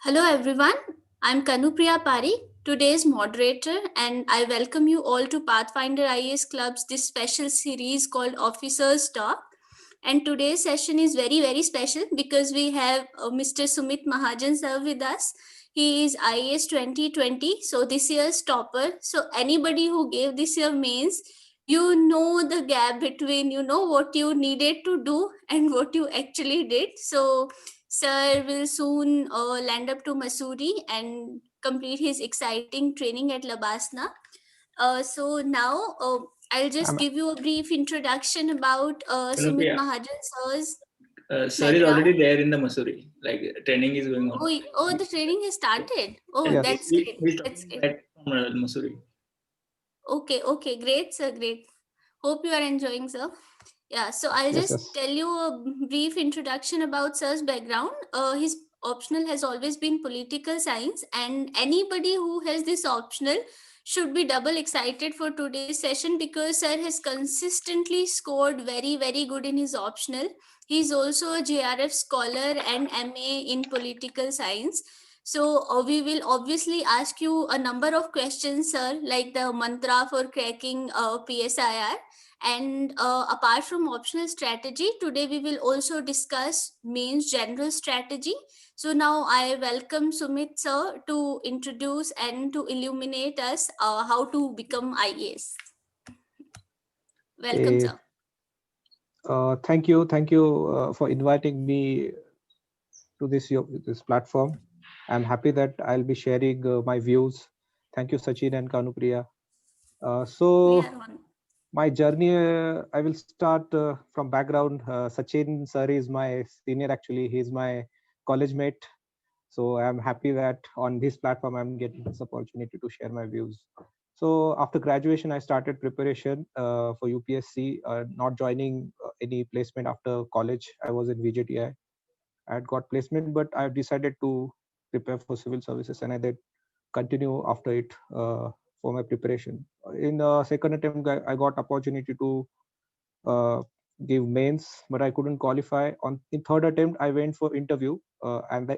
Hello everyone, I'm Kanupriya Pari, today's moderator, and I welcome you all to Pathfinder IAS Club's this special series called Officers Talk. And today's session is very special because we have Mr. Sumit Mahajan sir with us. He is IAS 2020, so this year's topper. So anybody who gave this year mains, you know the gap between what you needed to do and what you actually did. So sir will soon land up to Missouri and complete his exciting training at Labasna. So now I'll just I'm, give you a brief introduction about Sumit Kanupriya, Mahajan sir's sir is background. already there in the Missouri. Like training is going on. Oh, the training has started. Oh, Yes, that's yes. great. he's That's talking great. right from Missouri. Okay, great, sir, great. Hope you are enjoying, sir. Yeah, so I'll Yes, just yes. tell you a brief introduction about sir's background. His optional has always been political science, and anybody who has this optional should be double excited for today's session because sir has consistently scored very good in his optional. He's also a JRF scholar and MA in political science. So we will obviously ask you a number of questions, sir, like the mantra for cracking PSIR. And apart from optional strategy, today we will also discuss mains general strategy. So now I welcome Sumit sir to introduce and to illuminate us how to become IAS. Welcome, Eh, sir. thank you for inviting me to this platform. I'm happy that I'll be sharing my views. Thank you, Sachin and Kanupriya. We So are on. my journey, I will start from background. Sachin sir is my senior. Actually, he's my college mate. So I'm happy that on this platform I'm getting this opportunity to share my views. So after graduation, I started preparation for UPSC, not joining any placement after college. I was in VJTI. I had got placement, but I decided to prepare for civil services, and I did continue after it for my preparation. In the second attempt, I got opportunity to uh, give mains, but I couldn't qualify. On in third attempt, I went for interview,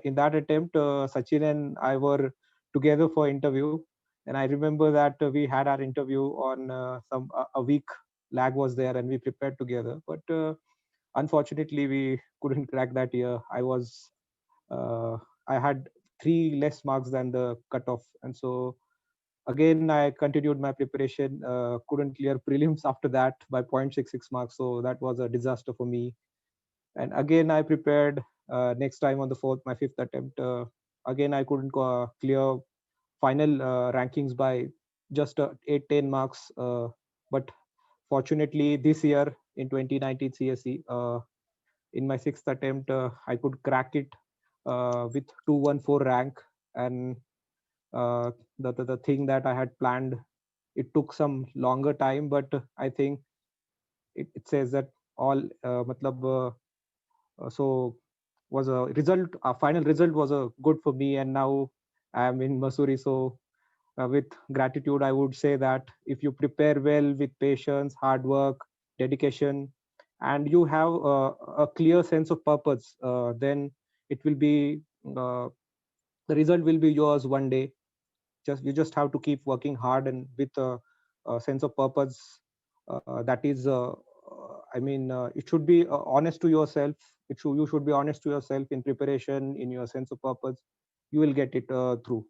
in that attempt, Sachin and I were together for interview, and I remember that we had our interview on a week lag was there, and we prepared together. But unfortunately, we couldn't crack that year. Uh, I had three less marks than the cutoff, and so again I continued my preparation, couldn't clear prelims after that by 0.66 marks, so that was a disaster for me. And again I prepared next time on the fourth, my fifth attempt. Again I couldn't clear final rankings by just 8-10 marks, but fortunately this year in 2019 CSE, in my sixth attempt, I could crack it with 214 rank. And uh, the thing that I had planned, it took some longer time, but I think it says that all so was a result. A final result was a good for me, and now I am in Missouri. So with gratitude, I would say that if you prepare well with patience, hard work, dedication, and you have a clear sense of purpose, then it will be the result will be yours one day. You just have to keep working hard and with a sense of purpose. That is it should be honest to yourself. You should be honest to yourself in preparation, in your sense of purpose. You will get it through.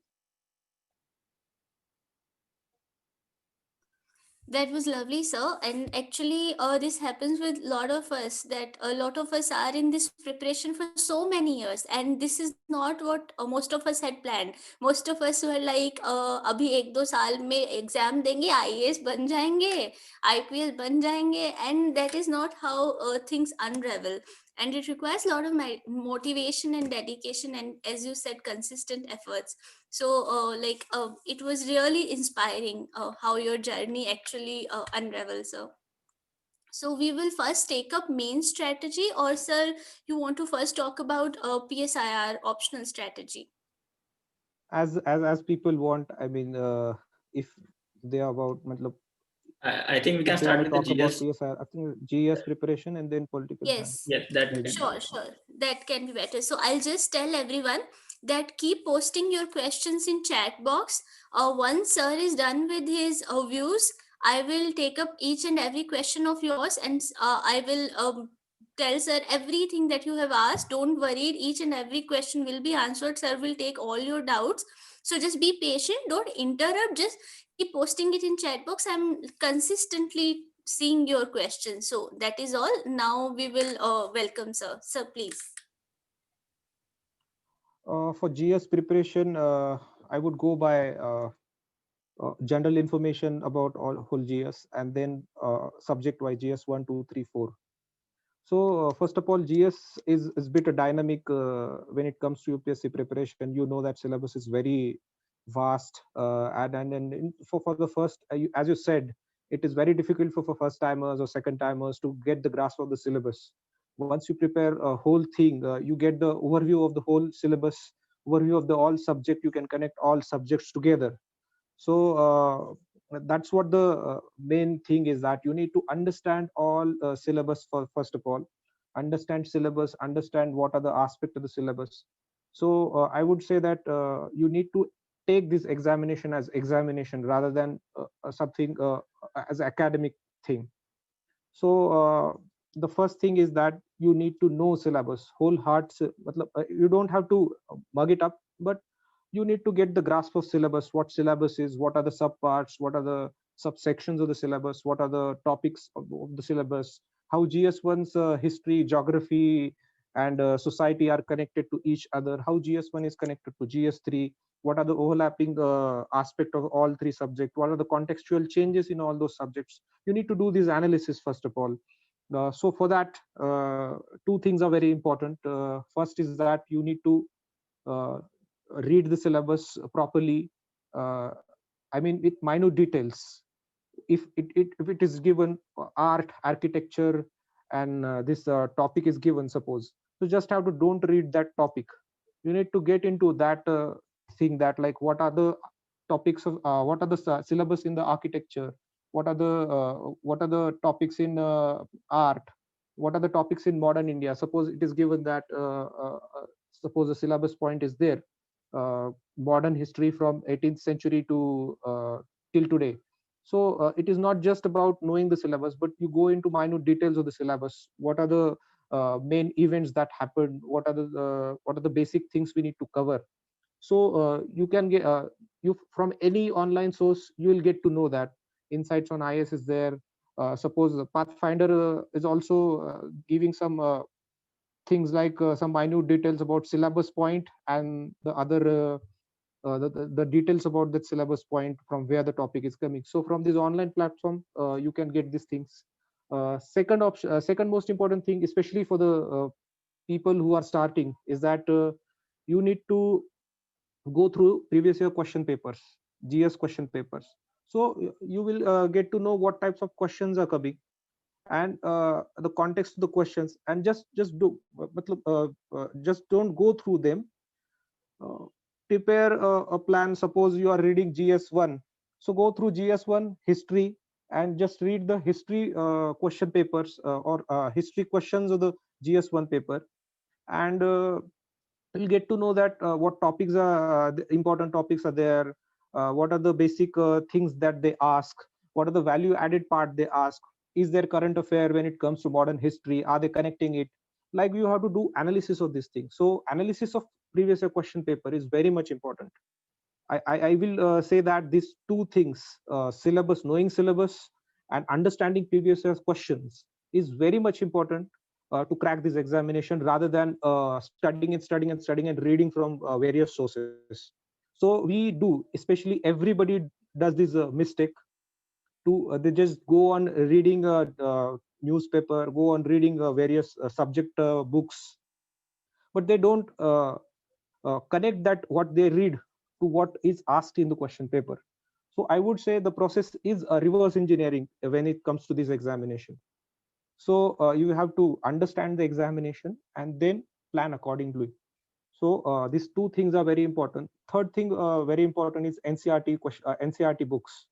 That was lovely, sir. And actually, this happens with a lot of us, that a lot of us are in this preparation for so many years. And this is not what most of us had planned. Most of us were like, अभी 1-2 साल में exam देंगे, IAS बन जाएंगे, IPS बन जाएंगे. And that is not how things unravel. And it requires a lot of motivation and dedication, and as you said, consistent efforts. So it was really inspiring how your journey actually unravels. So we will first take up main strategy, or sir, you want to first talk about PSIR optional strategy? As people want, if they are about I think we can if they want start to with the talk about GS. PSI, I think GS preparation and then political science. Yes, Yes, that we Maybe. can. sure. That can be better. So I'll just tell everyone that keep posting your questions in chat box. Once sir is done with his views, I will take up each and every question of yours, and I will tell sir everything that you have asked. Don't worry, each and every question will be answered. Sir will take all your doubts. So just be patient. Don't interrupt. Just keep posting it in chat box. I'm consistently seeing your questions. So that is all. Now we will welcome sir. Sir, please. For GS preparation, I would go by general information about all whole GS, and then subject-wise GS 1, 2, 3, 4. So first of all, GS is bit a dynamic when it comes to UPSC preparation. You know that syllabus is very vast, and for the first, as you said, it is very difficult for first timers or second timers to get the grasp of the syllabus. Once you prepare a whole thing, you get the overview of the whole syllabus, overview of the all subject. You can connect all subjects together. So that's what the main thing is, that you need to understand all syllabus for first of all, understand syllabus, understand what are the aspect of the syllabus. So I would say that you need to take this examination as examination rather than something as academic thing. So the first thing is that you need to know syllabus whole heart you don't have to mug it up, but you need to get the grasp of syllabus, what syllabus is, what are the subparts, what are the subsections of the syllabus, what are the topics of the syllabus, how GS1's history, geography, and society are connected to each other, how GS1 is connected to GS3, what are the overlapping aspect of all three subjects, what are the contextual changes in all those subjects. You need to do this analysis first of all. So for that, two things are very important. First is that you need to uh, read the syllabus properly. uh, I mean, with minute details. If it is given art, architecture, and this topic is given, suppose, you just have to don't read that topic. You need to get into that thing, that like what are the topics of what are the syllabus in the architecture, what are the topics in art, what are the topics in modern India. Suppose it is given that suppose the syllabus point is there, modern history from 18th century to till today. So it is not just about knowing the syllabus, but you go into minute details of the syllabus. What are the main events that happened, what are the basic things we need to cover. So you can get you from any online source, you will get to know that. Insights on IS is there. Suppose Pathfinder is also giving some things like some minute details about syllabus point, and the other the details about that syllabus point, from where the topic is coming. So from this online platform, you can get these things. Second option, second most important thing, especially for the people who are starting, is that you need to go through previous year question papers, GS question papers. So you will get to know what types of questions are coming, and the context of the questions, and just do just don't go through them. uh, Prepare a plan. Suppose you are reading GS1, so go through GS1 history and just read the history question papers, or history questions of the GS1 paper, and you'll get to know that what topics are the important topics are there, what are the basic things that they ask, what are the value added part they ask, is there current affair when it comes to modern history, are they connecting it. Like, you have to do analysis of this thing. So analysis of previous year question paper is very much important. I will say that these two things, syllabus, knowing syllabus, and understanding previous year's questions, is very much important to crack this examination, rather than studying and reading from various sources. So we do, especially everybody does this mistake, to they just go on reading newspaper, go on reading various subject books, but they don't connect that what they read to what is asked in the question paper. So I would say the process is a reverse engineering when it comes to this examination. So you have to understand the examination and then plan accordingly. So these two things are very important. Third thing very important is NCRT books.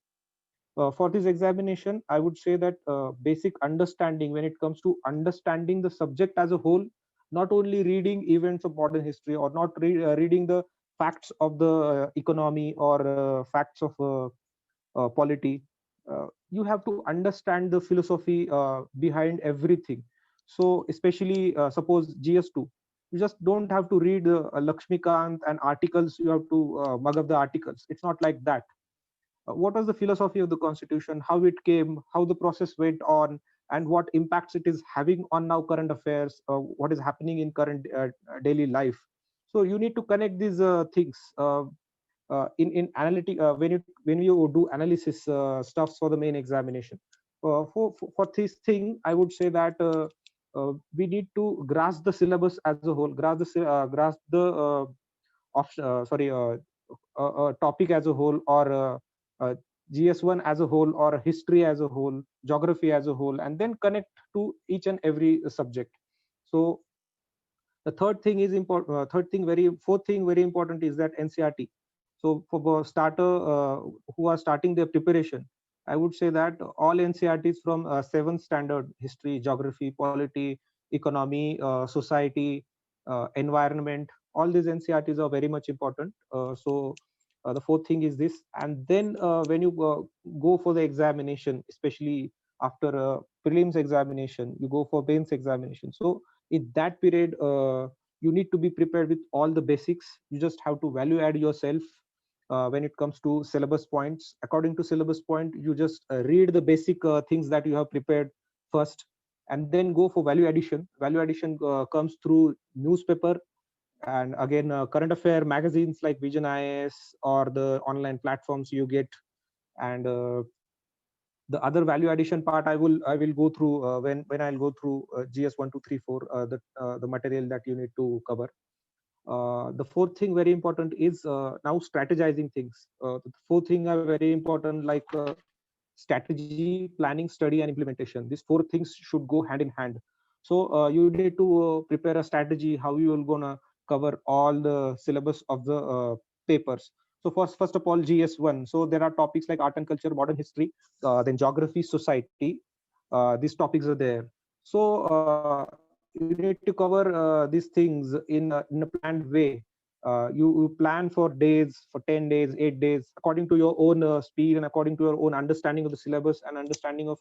For this examination, I would say that basic understanding when it comes to understanding the subject as a whole, not only reading events of modern history, or not reading the facts of the economy, or facts of polity. You have to understand the philosophy behind everything. So especially suppose GS2, you just don't have to read Lakshmikant and articles. You have to mug up the articles. It's not like that. What was the philosophy of the constitution, how it came, how the process went on, and what impacts it is having on now current affairs, what is happening in current daily life. So you need to connect these things in analytic when you do analysis stuffs for the main examination. For this thing, I would say that we need to grasp the syllabus as a whole, grasp the option, topic as a whole, or uh, GS1 as a whole, or history as a whole, geography as a whole, and then connect to each and every subject. So the third thing is important. Fourth thing very important is that NCERT. So for the starter who are starting their preparation, I would say that all NCERTs from 7th standard, history, geography, polity, economy, society, environment, all these NCERTs are very much important. So the fourth thing is this. And then when you go for the examination, especially after prelims examination, you go for mains examination. So in that period, you need to be prepared with all the basics. You just have to value add yourself when it comes to syllabus points. According to syllabus point, you just read the basic things that you have prepared first, and then go for value addition. Value addition comes through newspaper, and again current affair magazines like Vision IAS, or the online platforms you get. And the other value addition part, I will go through when I'll go through GS 1 2 3 4, the material that you need to cover. The fourth thing very important is now strategizing things. The fourth thing are very important, like strategy, planning, study, and implementation. These four things should go hand in hand. So you need to prepare a strategy how you will gonna cover all the syllabus of the papers. So first of all, GS1. So there are topics like art and culture, modern history, then geography, society. These topics are there. So you need to cover these things in a planned way. You plan for days, for 10 days, 8 days, according to your own speed, and according to your own understanding of the syllabus and understanding of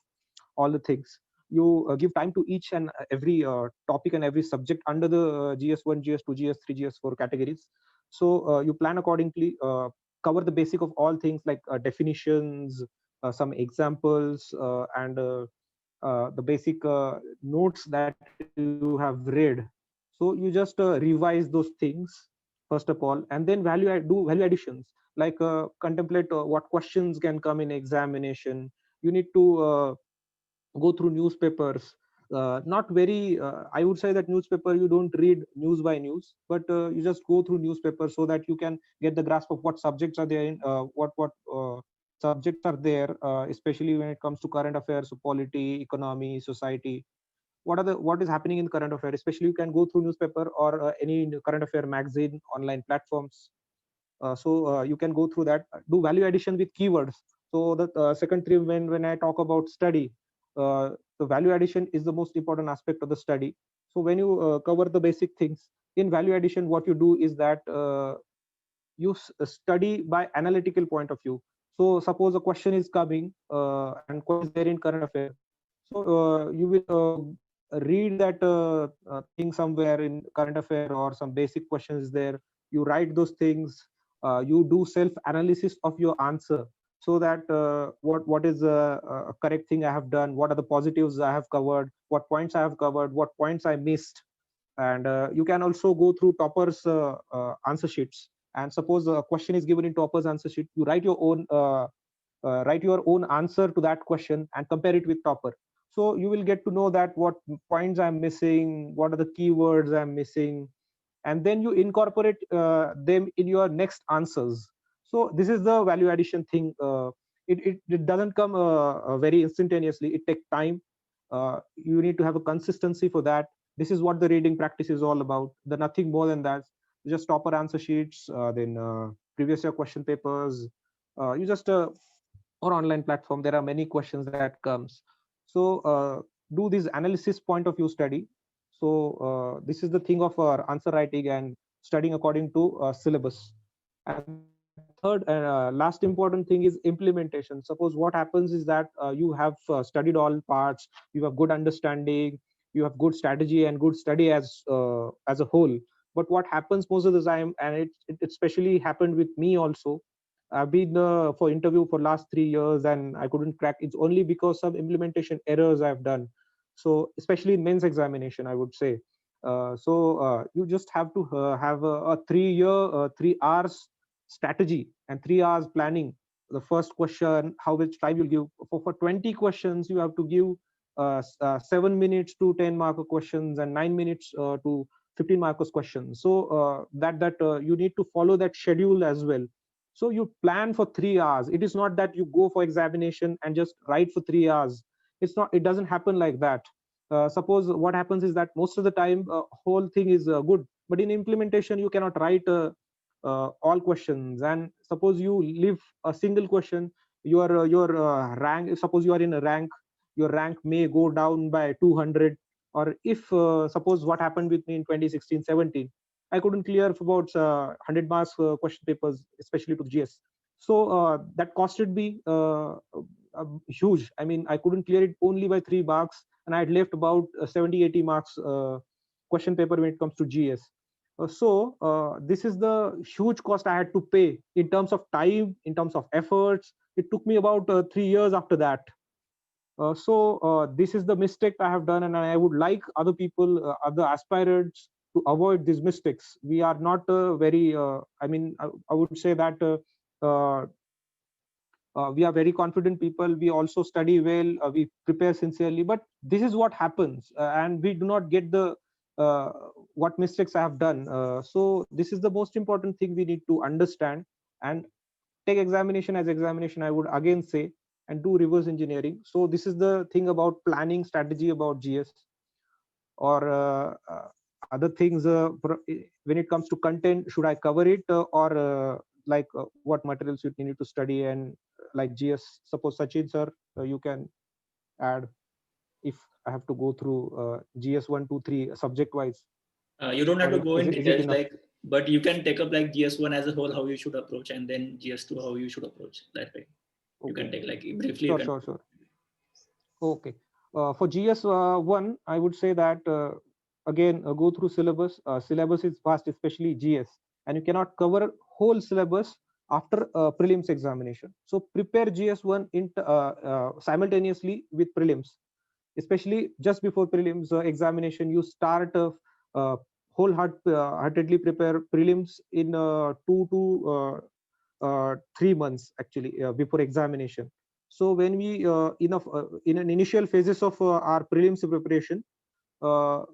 all the things. You give time to each and every topic and every subject under the GS1, GS2, GS3, GS4 categories. So you plan accordingly, cover the basic of all things, like definitions, some examples, and the basic notes that you have read. So you just revise those things first of all, and then do value additions, like contemplate what questions can come in examination. You need to go through newspapers. Not very I would say that newspaper, you don't read news by news, but you just go through newspaper so that you can get the grasp of what subjects are there in what subjects are there, especially when it comes to current affairs, so polity, economy, society. What is happening in current affair, especially you can go through newspaper or any current affair magazine, online platforms. So you can go through that. Do value addition with keywords. So the second thing, when I talk about study, the value addition is the most important aspect of the study. So when you cover the basic things in value addition, what you do is that you study by analytical point of view. So suppose a question is coming, and question is there in current affair. So you will read that thing somewhere in current affair, or some basic questions there. You write those things. You do self analysis of your answer, so that what is a correct thing I have done, what are the positives I have covered, what points I have covered, what points I missed. And you can also go through toppers answer sheets. And suppose a question is given in toppers answer sheet, you write your own answer to that question and compare it with topper. So you will get to know that what points I'm missing, what are the keywords I'm missing, and then you incorporate them in your next answers. So this is the value addition thing. It doesn't come very instantaneously. It takes time. You need to have a consistency for that. This is what the reading practice is all about. The nothing more than that. Just topper answer sheets, then previous year question papers. You just or online platform, there are many questions that comes. So do this analysis point of view study. So this is the thing of answer writing and studying according to syllabus. And third and last important thing is implementation. Suppose what happens is that you have studied all parts, you have good understanding, you have good strategy and good study as a whole. But what happens most of the time, and it especially happened with me also, I've been for interview for last 3 years and I couldn't crack. It's only because of implementation errors I've done. So especially in men's examination, I would say. You just have to have a 3 year, 3 hours strategy and 3 hours planning. The first question, how much time you'll give for 20 questions, you have to give 7 minutes to 10 marker questions and 9 minutes to 15 markers questions. So that you need to follow that schedule as well. So you plan for 3 hours. It is not that you go for examination and just write for 3 hours. It's not. It doesn't happen like that. Suppose what happens is that most of the time whole thing is good, but in implementation you cannot write all questions. And suppose you leave a single question, your rank. Suppose you are in a rank, your rank may go down by 200. Or if suppose what happened with me in 2016-17, I couldn't clear for about 100 marks question papers, especially to GS. So that costed me huge. I mean, I couldn't clear it only by 3 marks, and I had left about 70-80 marks question paper when it comes to GS. This is the huge cost I had to pay in terms of time, in terms of efforts. It took me about 3 years after that. This is the mistake I have done, and I would like other people, other aspirants, to avoid these mistakes. We are not very. I would say that we are very confident people. We also study well. We prepare sincerely. But this is what happens, and we do not get the what mistakes I have done. So this is the most important thing we need to understand and take examination as examination. I would again say, and do reverse engineering. So this is the thing about planning strategy about GS. Or other things when it comes to content, should I cover it or what materials you need to study, and like GS. Suppose Sachin sir, you can add if I have to go through GS 1, 2, 3 subject wise. You don't have to go in details, like, but you can take up like GS1 as a whole, how you should approach, and then GS2 how you should approach. That way, you can take like briefly. Sure. Okay. For GS1, I would say that again go through syllabus. Syllabus is vast, especially GS, and you cannot cover whole syllabus after prelims examination. So prepare GS1 simultaneously with prelims. Especially just before prelims examination, you start wholeheartedly prepare prelims in 2 to 3 months actually before examination. So when we in an initial phases of our prelims preparation,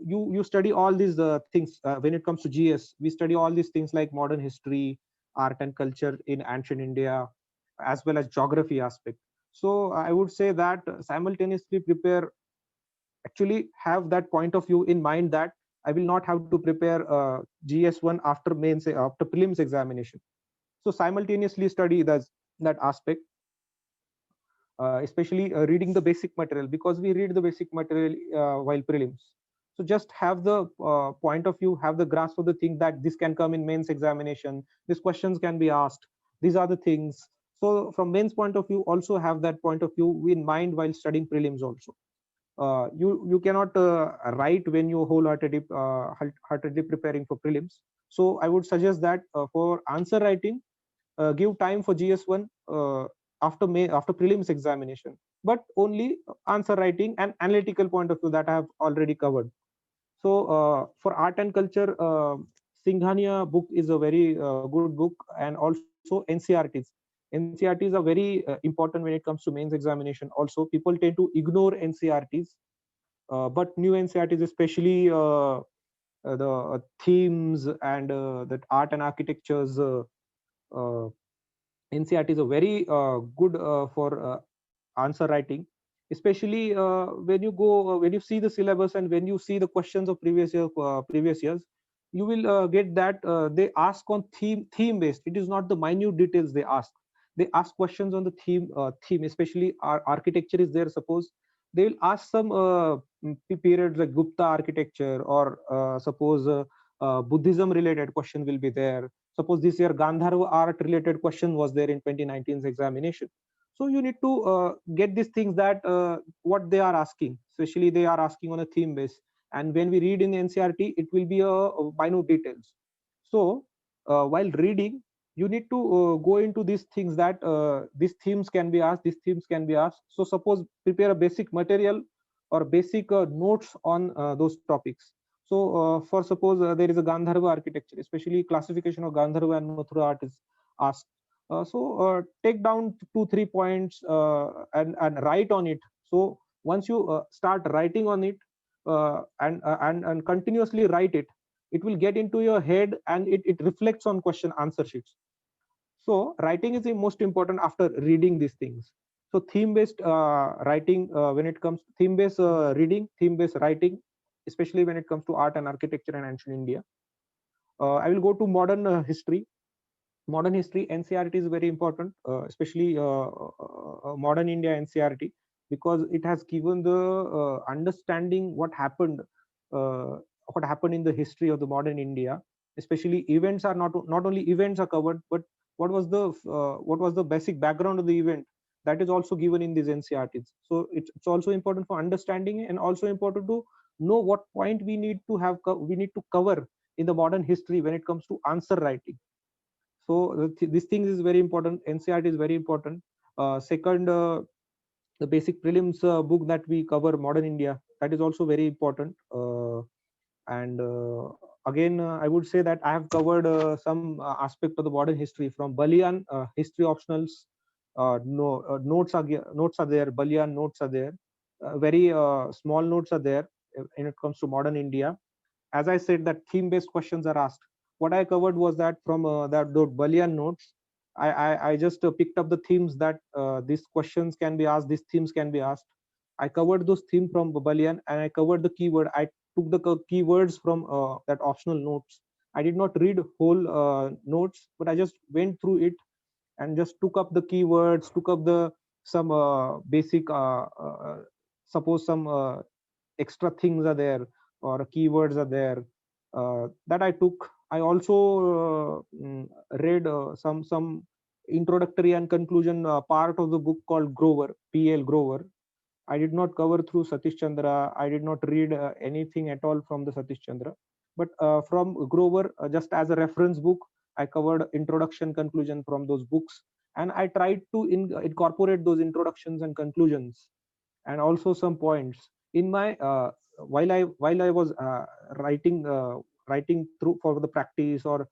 you study all these things. When it comes to GS, we study all these things like modern history, art and culture in ancient India, as well as geography aspect. So I would say that simultaneously prepare, actually have that point of view in mind that I will not have to prepare GS1 after mains, after prelims examination. So simultaneously study that aspect, especially reading the basic material, because we read the basic material while prelims. So just have the point of view, have the grasp of the thing that this can come in mains examination, these questions can be asked, these are the things. So from mains point of view, also have that point of view in mind while studying prelims also. You cannot write when you wholeheartedly preparing for prelims. So I would suggest that for answer writing, give time for GS1 after prelims examination, but only answer writing and analytical point of view that I have already covered. So for art and culture, Singhania book is a very good book, and also NCRTs. NCRTs are very important when it comes to mains examination. Also, people tend to ignore NCRTs, but new NCRTs, especially the themes and that art and architectures NCRTs are very good for answer writing, especially when you see the syllabus and when you see the questions of previous years, you will get that they ask on theme based. It is not the minute details they ask. They ask questions on the theme, especially our architecture is there. Suppose they will ask some periods like Gupta architecture, or suppose Buddhism related question will be there. Suppose this year Gandharva art related question was there in 2019's examination. So you need to get these things, that what they are asking, especially they are asking on a theme base. And when we read in NCRT, it will be a minute details. So while reading, you need to go into these things, that these themes can be asked, these themes can be asked. So suppose prepare a basic material or basic notes on those topics. So for suppose there is a Gandharva architecture, especially classification of Gandharva and Mathura art is asked. So take down 2 3 points and write on it. So once you start writing on it, and continuously write it, it will get into your head, and it reflects on question answer sheets. So writing is the most important after reading these things. So theme based writing, when it comes to theme based reading, theme based writing, especially when it comes to art and architecture and ancient India. I will go to modern history. Modern history NCRT is very important, especially modern India NCRT, because it has given the understanding uh, what happened in the history of the modern India. Especially events are not only events are covered, but what was the basic background of the event, that is also given in these NCRTs. So it's also important for understanding, and also important to know what point we need to we need to cover in the modern history when it comes to answer writing. So this thing is very important. NCRT is very important. Second, the basic prelims book that we cover, Modern India, that is also very important. And again, I would say that I have covered some aspect of the modern history from Balian history optionals. No notes are there. Balian notes are there. Very small notes are there when it comes to modern India. As I said, that theme-based questions are asked. What I covered was that from those Balian notes, I just picked up the themes that these questions can be asked, these themes can be asked. I covered those themes from Balian, and I covered the keyword. I took the keywords from that optional notes. I did not read whole notes, but I just went through it and just took up the keywords, took up the some basic, suppose some extra things are there, or keywords are there, that I took. I also read some introductory and conclusion part of the book called Grover, P.L. Grover. I did not cover through Satish Chandra. I did not read anything at all from the Satish Chandra. But from Grover, just as a reference book, I covered introduction, conclusion from those books. And I tried to incorporate those introductions and conclusions, and also some points in my while I was writing through for the practice, or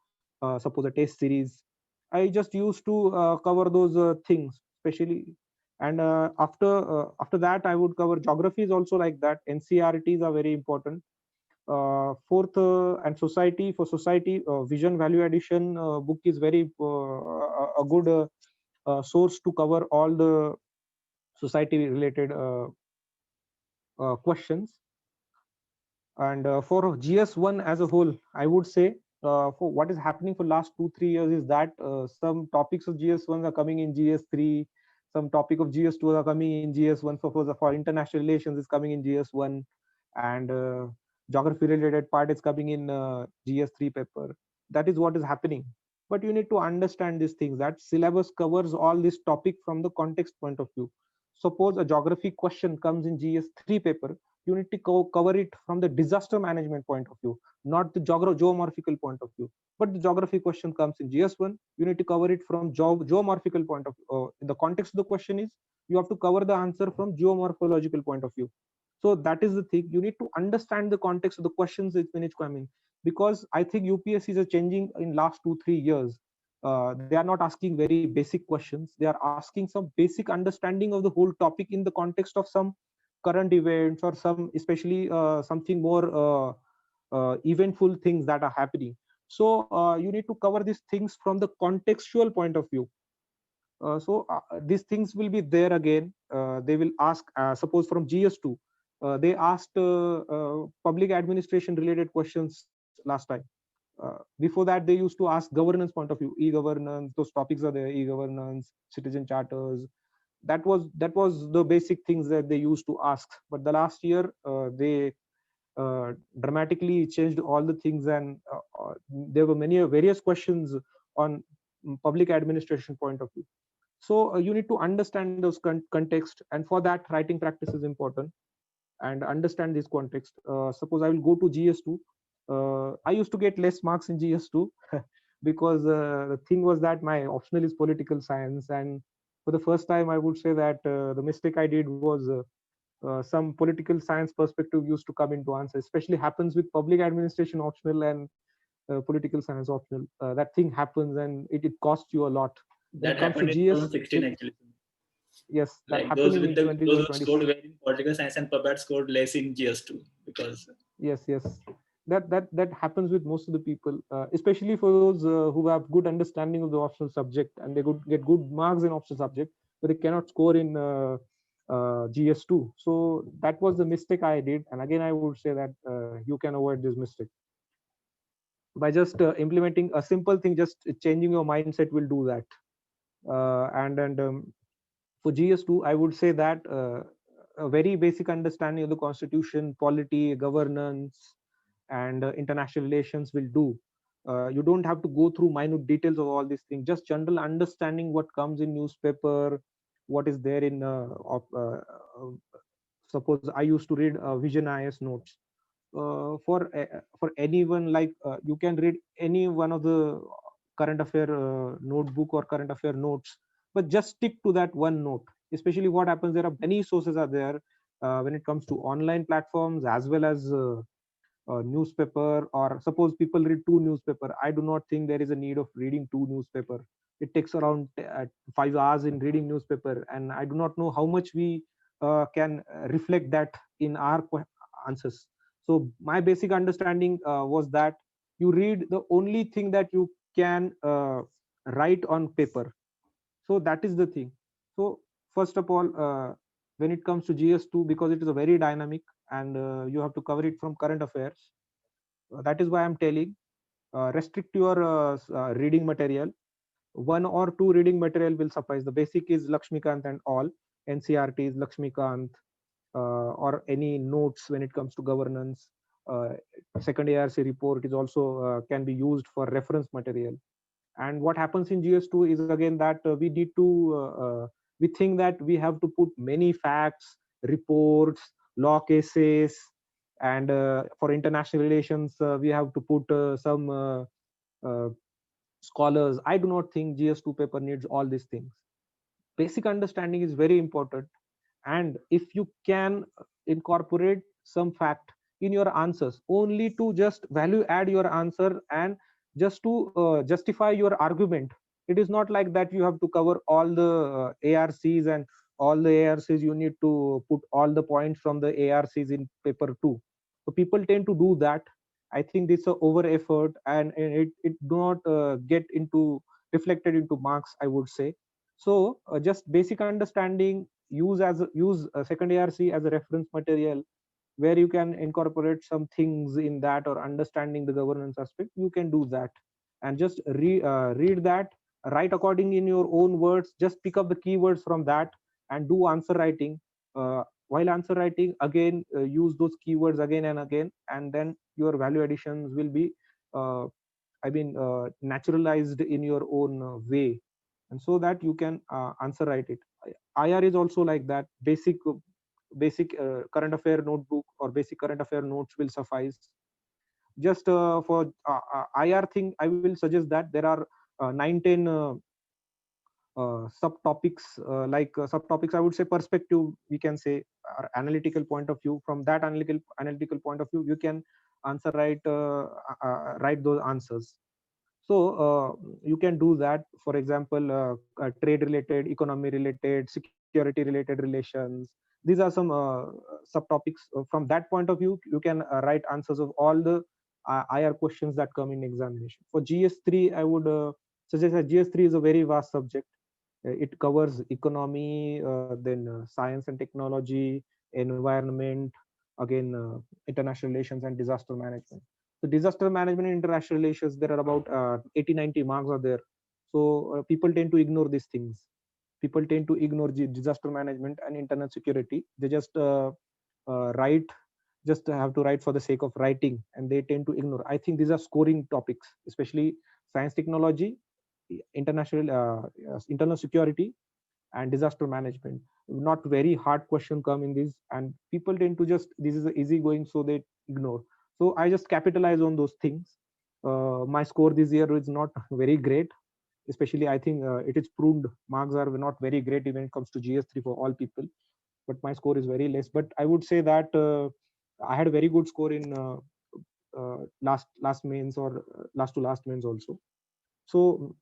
suppose a test series. I just used to cover those things especially. And after that, I would cover geography is also like that. NCRTs are very important. Fourth, and society. For society, vision value addition book is very a good source to cover all the society related questions. And for GS1 as a whole, I would say, for what is happening for last 2 3 years is that some topics of GS1 are coming in GS3, some topic of GS2 are coming in GS1. For international relations is coming in GS1, and geography related part is coming in GS3 paper. That is what is happening. But you need to understand these things, that syllabus covers all this topic from the context point of view. Suppose a geography question comes in GS3 paper, you need to cover it from the disaster management point of view, not the geomorphical point of view. But the geography question comes in GS1, you need to cover it from geomorphical point of view. In the context of the question is, you have to cover the answer from geomorphological point of view. So that is the thing. You need to understand the context of the questions when it's coming, because I think UPSCs are changing in last 2 3 years. They are not asking very basic questions. They are asking some basic understanding of the whole topic in the context of some current events, or some especially something more eventful things that are happening. So you need to cover these things from the contextual point of view. So these things will be there again. They will ask, suppose from GS2, they asked public administration related questions last time. Before that, they used to ask governance point of view, e-governance. Those topics are there: e-governance, citizen charters, that was the basic things that they used to ask. But the last year they dramatically changed all the things, and there were many various questions on public administration point of view. So you need to understand those context, and for that writing practice is important, and understand this context. Suppose I will go to GS2. I used to get less marks in GS2 because the thing was that my optional is political science, and for the first time I would say that the mistake I did was some political science perspective used to come into answer, especially happens with public administration optional and political science optional. That thing happens, and it costs you a lot when That it comes to happened in GS. 2016 actually. Yes, that Like happened those in with the 20 those who 20. scored well in political science and PubAd scored less in GS2 because Yes, that happens with most of the people, especially for those who have good understanding of the optional subject, and they could get good marks in optional subject, but they cannot score in GS2. So that was the mistake I did, and again I would say that you can avoid this mistake by just implementing a simple thing. Just changing your mindset will do that. And for GS2, I would say that a very basic understanding of the constitution, polity, governance, and international relations will do. You don't have to go through minute details of all these things. Just general understanding what comes in newspaper, what is there in suppose I used to read Vision IS notes. For anyone, like you can read any one of the current affair notebook or current affair notes, but just stick to that one note. Especially what happens, there are many sources are there when it comes to online platforms as well as newspaper. Or suppose people read two newspaper, I do not think there is a need of reading two newspaper. It takes around 5 hours in reading newspaper, and I do not know how much we can reflect that in our answers. So my basic understanding was that you read the only thing that you can write on paper. So that is the thing. So first of all, when it comes to GS2, because it is a very dynamic, and you have to cover it from current affairs, that is why I'm telling, restrict your reading material. One or two reading material will suffice. The basic is Lakshmikant and all, NCRT is Lakshmikant, or any notes when it comes to governance. uh, Second ARC report is also can be used for reference material. And what happens in GS2 is again that we need to we think that we have to put many facts, reports, law cases, and for international relations we have to put some uh, scholars. I do not think GS2 paper needs all these things. Basic understanding is very important, and if you can incorporate some fact in your answers only to just value add your answer, and just to justify your argument. It is not like that you have to cover all the ARCs, and all the ARCs you need to put all the points from the ARCs in paper 2. So people tend to do that. I think this is a over effort, and it do not get into reflected into marks, I would say. So just basic understanding, use second ARC as a reference material, where you can incorporate some things in that, or understanding the governance aspect, you can do that. And just read that, write according in your own words, just pick up the keywords from that, and do answer writing. While answer writing, again use those keywords again and again, and then your value additions will be uh, naturalized in your own way, and so that you can answer write it. IR is also like that. Basic current affair notebook or basic current affair notes will suffice. Just for IR thing, I will suggest that there are 9-10 subtopics, subtopics, I would say perspective, we can say, or analytical point of view. From that analytical point of view, you can answer write those answers. So you can do that. For example, trade related, economy related, security related relations. These are some subtopics. From that point of view, you can write answers of all the IR questions that come in examination. For GS3, I would suggest that GS3 is a very vast subject. It covers economy, then science and technology, environment, again international relations, and disaster management. So disaster management and international relations, there are about 80-90 marks are there. So people tend to ignore these things. people tend to ignore disaster management and internal security. They just write, just have to write for the sake of writing, and they tend to ignore. I think these are scoring topics, especially science, technology, international internal security, and disaster management. Not very hard question come in these, and people tend to just, this is easy going, so they ignore. So I just capitalize on those things. My score this year is not very great, especially I think it is proved marks are not very great when it comes to GS3 for all people, but my score is very less. But I would say that I had a very good score in last mains, or last to last mains also. So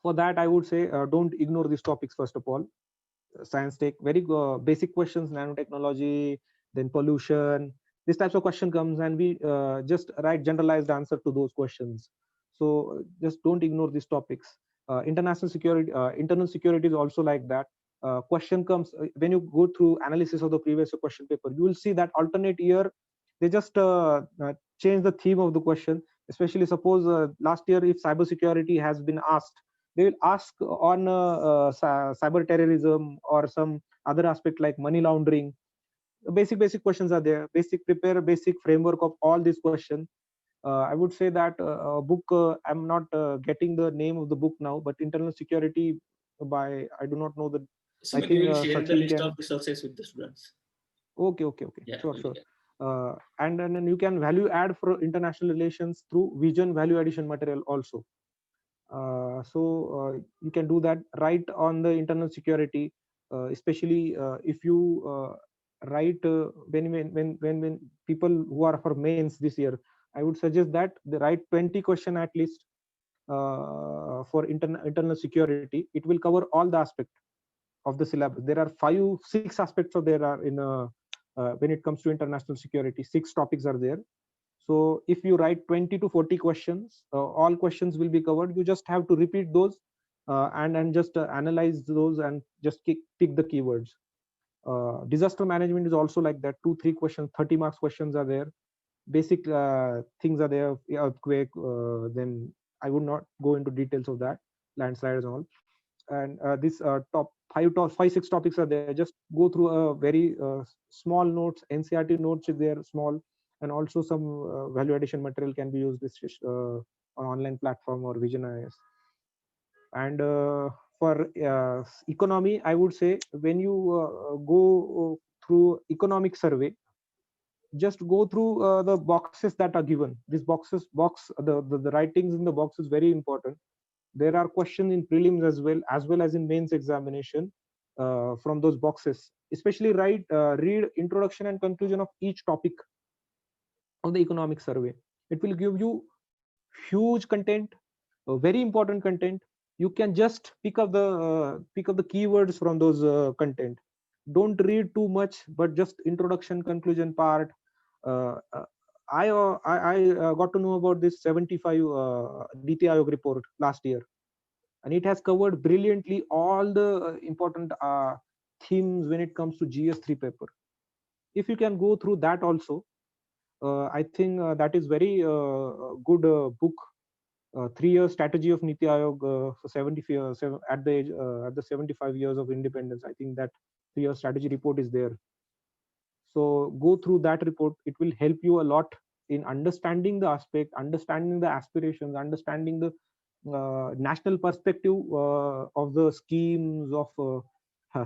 for that, I would say don't ignore these topics. First of all, science take very basic questions, nanotechnology, then pollution, this types of question comes, and we just write generalized answer to those questions. So just don't ignore these topics. International security, internal security is also like that. Question comes when you go through analysis of the previous question paper, you will see that alternate year they just change the theme of the question. Especially suppose last year, if cybersecurity has been asked, they will ask on cyber terrorism or some other aspect like money laundering. Basic questions are there. Prepare a basic framework of all these questions. I would say that book, I'm not getting the name of the book now, but internal security by, I do not know the, I Sumit, think you will share the Sachin list can. of resources with the students. Okay, Yeah, sure. yeah. And then you can value add for international relations through vision value addition material also. So you can do that right on the internal security, especially if you write when people who are for mains this year, I would suggest that they write 20 question at least for internal security. It will cover all the aspect of the syllabus. There are 6 aspects of there are in when it comes to international security. 6 topics are there. So if you write 20 to 40 questions, all questions will be covered. You just have to repeat those and just analyze those and just tick the keywords. Disaster management is also like that. 2-3 questions, 30 marks questions are there. Basic things are there. Earthquake. Then I would not go into details of that. Landslides and all. And this top 5-6 topics are there. Just go through a very small notes. NCERT notes is there, small, and also some value addition material can be used this on online platform or Vision IS. And for economy, I would say when you go through economic survey, just go through the boxes that are given. These the writings in the box is very important. There are questions in prelims as well as in mains examination from those boxes. Especially read introduction and conclusion of each topic of the economic survey. It will give you huge content, very important content. You can just pick up the keywords from those content. Don't read too much, but just introduction, conclusion part. uh, uh, I got to know about this 75 Niti Aayog report last year, and it has covered brilliantly all the important themes when it comes to GS3 paper. If you can go through that also, I think that is very good book. 3-year strategy of Niti Aayog for 75 at the 75 years of independence. I think that 3-year strategy report is there. So go through that report. It will help you a lot in understanding the aspect, understanding the aspirations, understanding the national perspective of the schemes of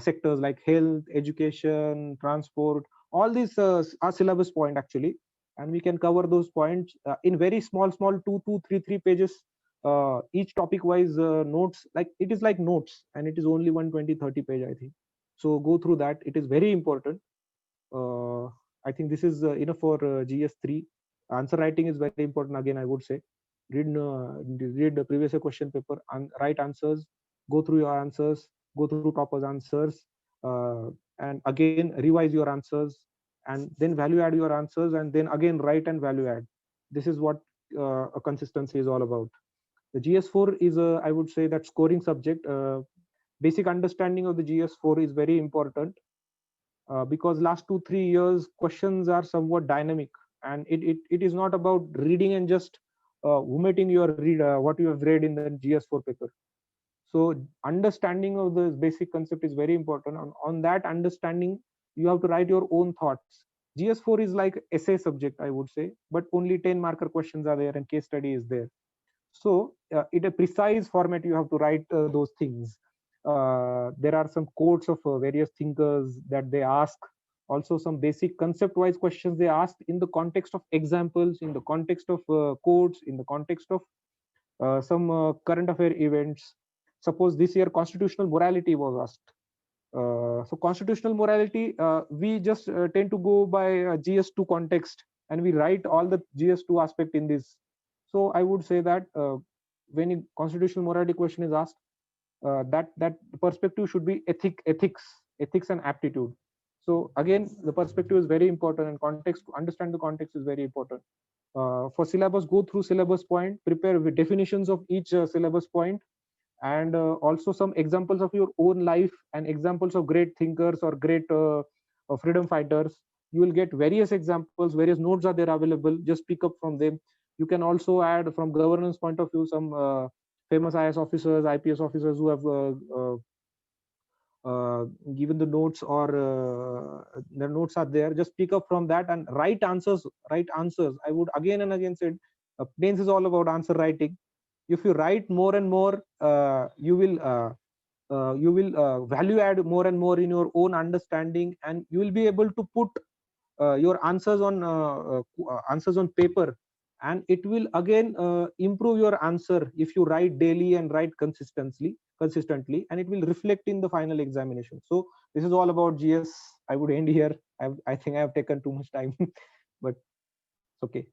sectors like health, education, transport. All these are syllabus point actually, and we can cover those points in very small 2-3 pages. Each topic wise notes, like it is like notes, and it is only 120-30 page, I think. So go through that. It is very important. I think this is enough for GS3. Answer writing is very important. Again, I would say read the previous year question paper and write answers. Go through your answers. Go through toppers' answers, and again revise your answers, and then value add your answers, and then again write and value add. This is what a consistency is all about. The GS4 is I would say that scoring subject. Basic understanding of the GS4 is very important. Because last 2-3 years questions are somewhat dynamic, and it is not about reading and just omitting your what you have read in the GS4 paper. So understanding of the basic concept is very important. On that understanding, you have to write your own thoughts. GS4 is like essay subject, I would say, but only 10 marker questions are there and case study is there. So in a precise format, you have to write those things. There are some quotes of various thinkers that they ask. Also, some basic concept-wise questions they ask in the context of examples, in the context of quotes, in the context of some current affair events. Suppose this year constitutional morality was asked. So constitutional morality, we just tend to go by GS2 context, and we write all the GS2 aspect in this. So I would say that when a constitutional morality question is asked, that perspective should be ethics and aptitude. So again, the perspective is very important, and context, to understand the context is very important. For syllabus, go through syllabus point, prepare with definitions of each syllabus point, and also some examples of your own life and examples of great thinkers or great freedom fighters. You will get various examples, various notes are there available, just pick up from them. You can also add from governance point of view some famous IS officers, IPS officers who have given the notes, or the notes are there. Just pick up from that and write answers. I would again and again said, Plains is all about answer writing. If you write more and more, you will value add more and more in your own understanding, and you will be able to put your answers on paper, and it will again improve your answer if you write daily and write consistently, and it will reflect in the final examination. So this is all about GS. I would end here. I think I have taken too much time but it's okay.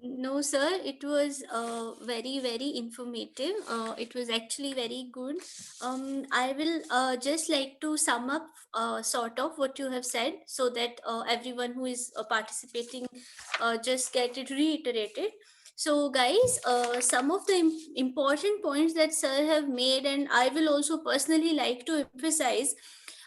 No, sir, it was very, very informative. It was actually very good. I will just like to sum up sort of what you have said, so that everyone who is participating just get it reiterated. So, guys, some of the important points that sir have made, and I will also personally like to emphasize.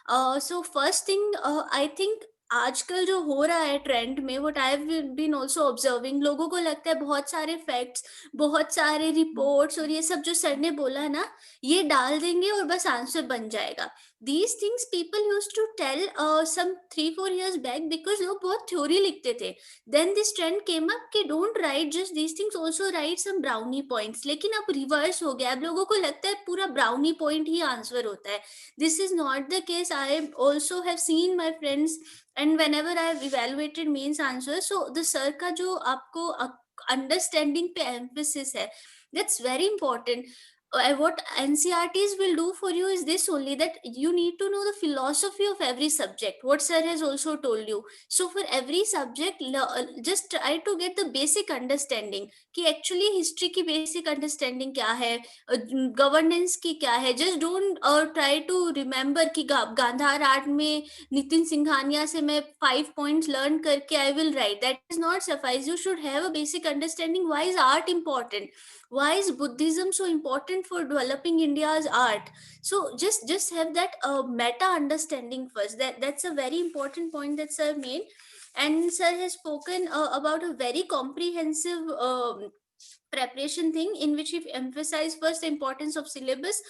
So first thing, I think आजकल जो हो रहा है trend में, what I have been also observing, लोगों को लगता है बहुत सारे फैक्ट्स, बहुत सारे रिपोर्ट्स और ये सब जो सर ने बोला है ना, ये डाल देंगे और बस आंसर बन जाएगा. These things people used to tell some 3-4 years back, because लोग बहुत थ्योरी लिखते थे. Then this trend came up कि don't write just these things, also write some brownie points. लेकिन अब रिवर्स हो गया, अब लोगों को लगता है पूरा brownie point ही आंसर होता है. This is not the case. I also have seen my friends, and whenever I have evaluated mains answers, so the sir का जो आपको understanding पे emphasis है, that's very important. What NCRTs will do for you is this only, that you need to know the philosophy of every subject, what sir has also told you. So for every subject, just try to get the basic understanding कि actually history की basic understanding क्या है, governance की क्या है. Just don't try to remember कि Gandhara art में नितिन सिंघानिया से मैं 5 पॉइंट्स लर्न करके I will write. That is not suffice. You should have a basic understanding. Why is art important? Why is Buddhism so important for developing India's art? So just have that meta understanding first. That's a very important point that sir made. And sir has spoken about a very comprehensive preparation thing, in which he emphasized first the importance of syllabus,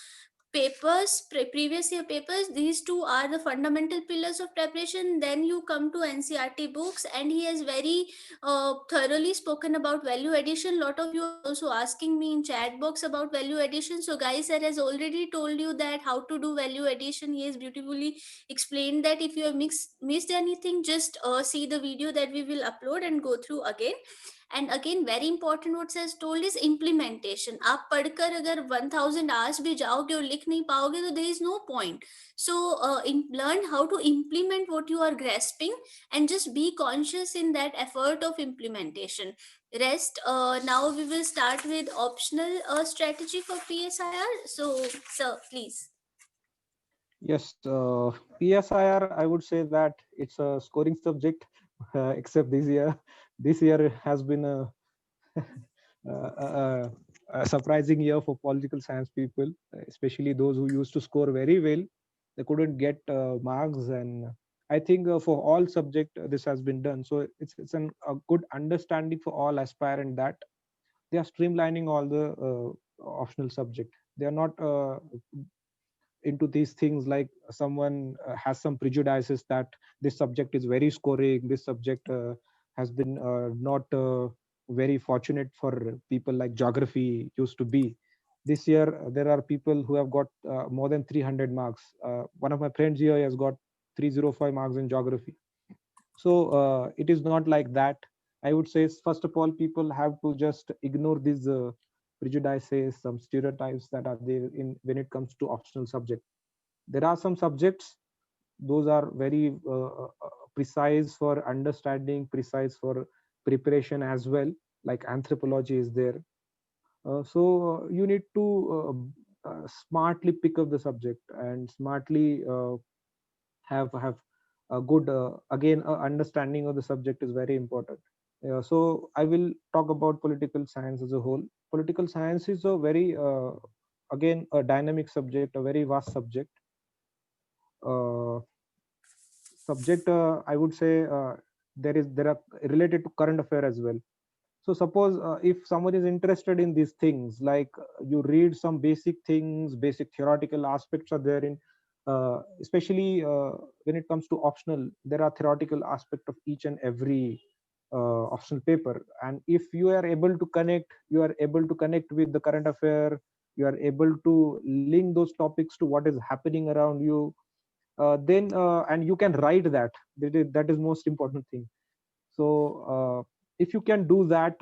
papers, previous year papers. These two are the fundamental pillars of preparation. Then you come to NCRT books, and he has very thoroughly spoken about value addition. Lot of you are also asking me in chat box about value addition. So guys, sir has already told you that how to do value addition. He has beautifully explained that. If you have missed anything, just see the video that we will upload and go through again. And again, very important what says told is implementation. आप पढ़कर अगर 1000 hours भी जाओगे और लिख नहीं पाओगे, तो there is no point. So learn how to implement what you are grasping, and just be conscious in that effort of implementation. Rest, now we will start with optional strategy for PSIR. So sir, please. Yes, PSIR, I would say that it's a scoring subject, except this year. This year has been a surprising year for political science people, especially those who used to score very well. They couldn't get marks, and I think for all subject this has been done. So it's a good understanding for all aspirant that they are streamlining all the optional subject. They are not into these things, like someone has some prejudices that this subject is very scoring, this subject has been not very fortunate for people, like geography used to be. This year there are people who have got more than 300 marks. One of my friends here has got 305 marks in geography. So it is not like that. I would say, first of all, people have to just ignore these prejudices, some stereotypes that are there in when it comes to optional subject. There are some subjects, those are very precise for understanding, precise for preparation as well, like anthropology is there. So you need to smartly pick up the subject and smartly have a good again understanding of the subject is very important. So I will talk about political science as a whole. Political science is a very again a dynamic subject, a very vast subject. uh, Subject, I would say, there are related to current affair as well. So suppose if someone is interested in these things, like you read some basic things, basic theoretical aspects are there in especially when it comes to optional, there are theoretical aspect of each and every optional paper. And if you are able to connect, you are able to connect with the current affair, you are able to link those topics to what is happening around you, then and you can write that is most important thing. So if you can do that,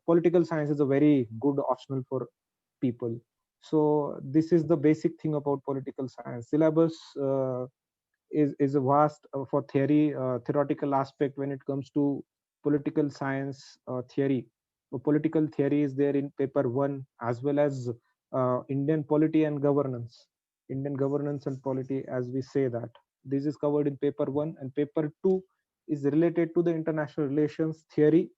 political science is a very good optional for people. So this is the basic thing about political science. Syllabus is a vast for theoretical aspect when it comes to political science theory. So political theory is there in paper 1, as well as Indian polity and governance, Indian governance and polity, as we say that. This is covered in paper 1, and paper 2 is related to the international relations theory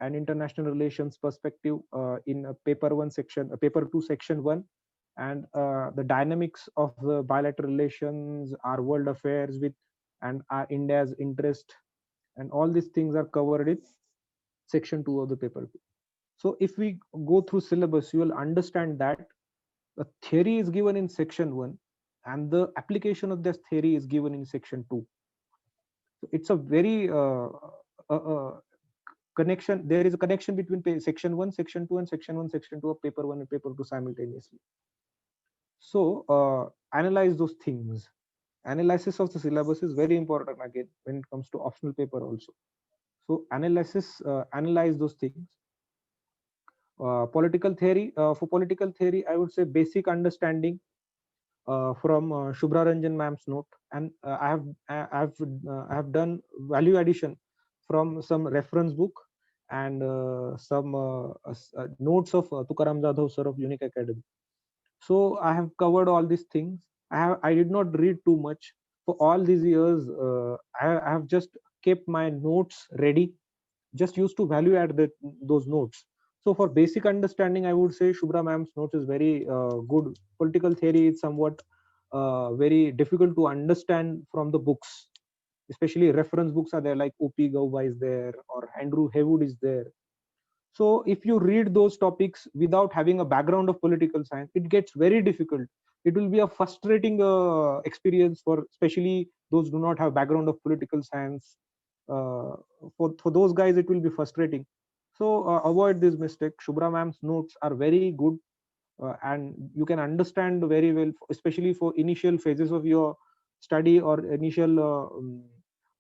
and international relations perspective in paper 1 section, paper 2 section 1. And the dynamics of the bilateral relations, our world affairs with and our India's interest, and all these things are covered in section 2 of the paper 2. So if we go through syllabus, you will understand that the theory is given in section 1 and the application of this theory is given in section 2. So it's a very connection. There is a connection between section 1, section 2, and section 1, section 2 of paper 1 and paper 2 simultaneously. So analyze those things. Analysis of the syllabus is very important again when it comes to optional paper also. So analyze those things. Political theory, for political theory, I would say basic understanding from Shubhra Ranjan ma'am's note, and I have done value addition from some reference book and some notes of Tukaram Jadhav sir of Unique Academy. So I have covered all these things. I did not read too much for all these years. I have just kept my notes ready, just used to value add those notes. So for basic understanding, I would say Shubhra ma'am's notes is very good. Political theory is somewhat very difficult to understand from the books, especially reference books are there, like O.P. Gauba is there or Andrew Haywood is there. So if you read those topics without having a background of political science, it gets very difficult. It will be a frustrating experience for especially those who do not have background of political science. For those guys, it will be frustrating. So avoid this mistake. Shubhra ma'am's notes are very good, and you can understand very well, especially for initial phases of your study or initial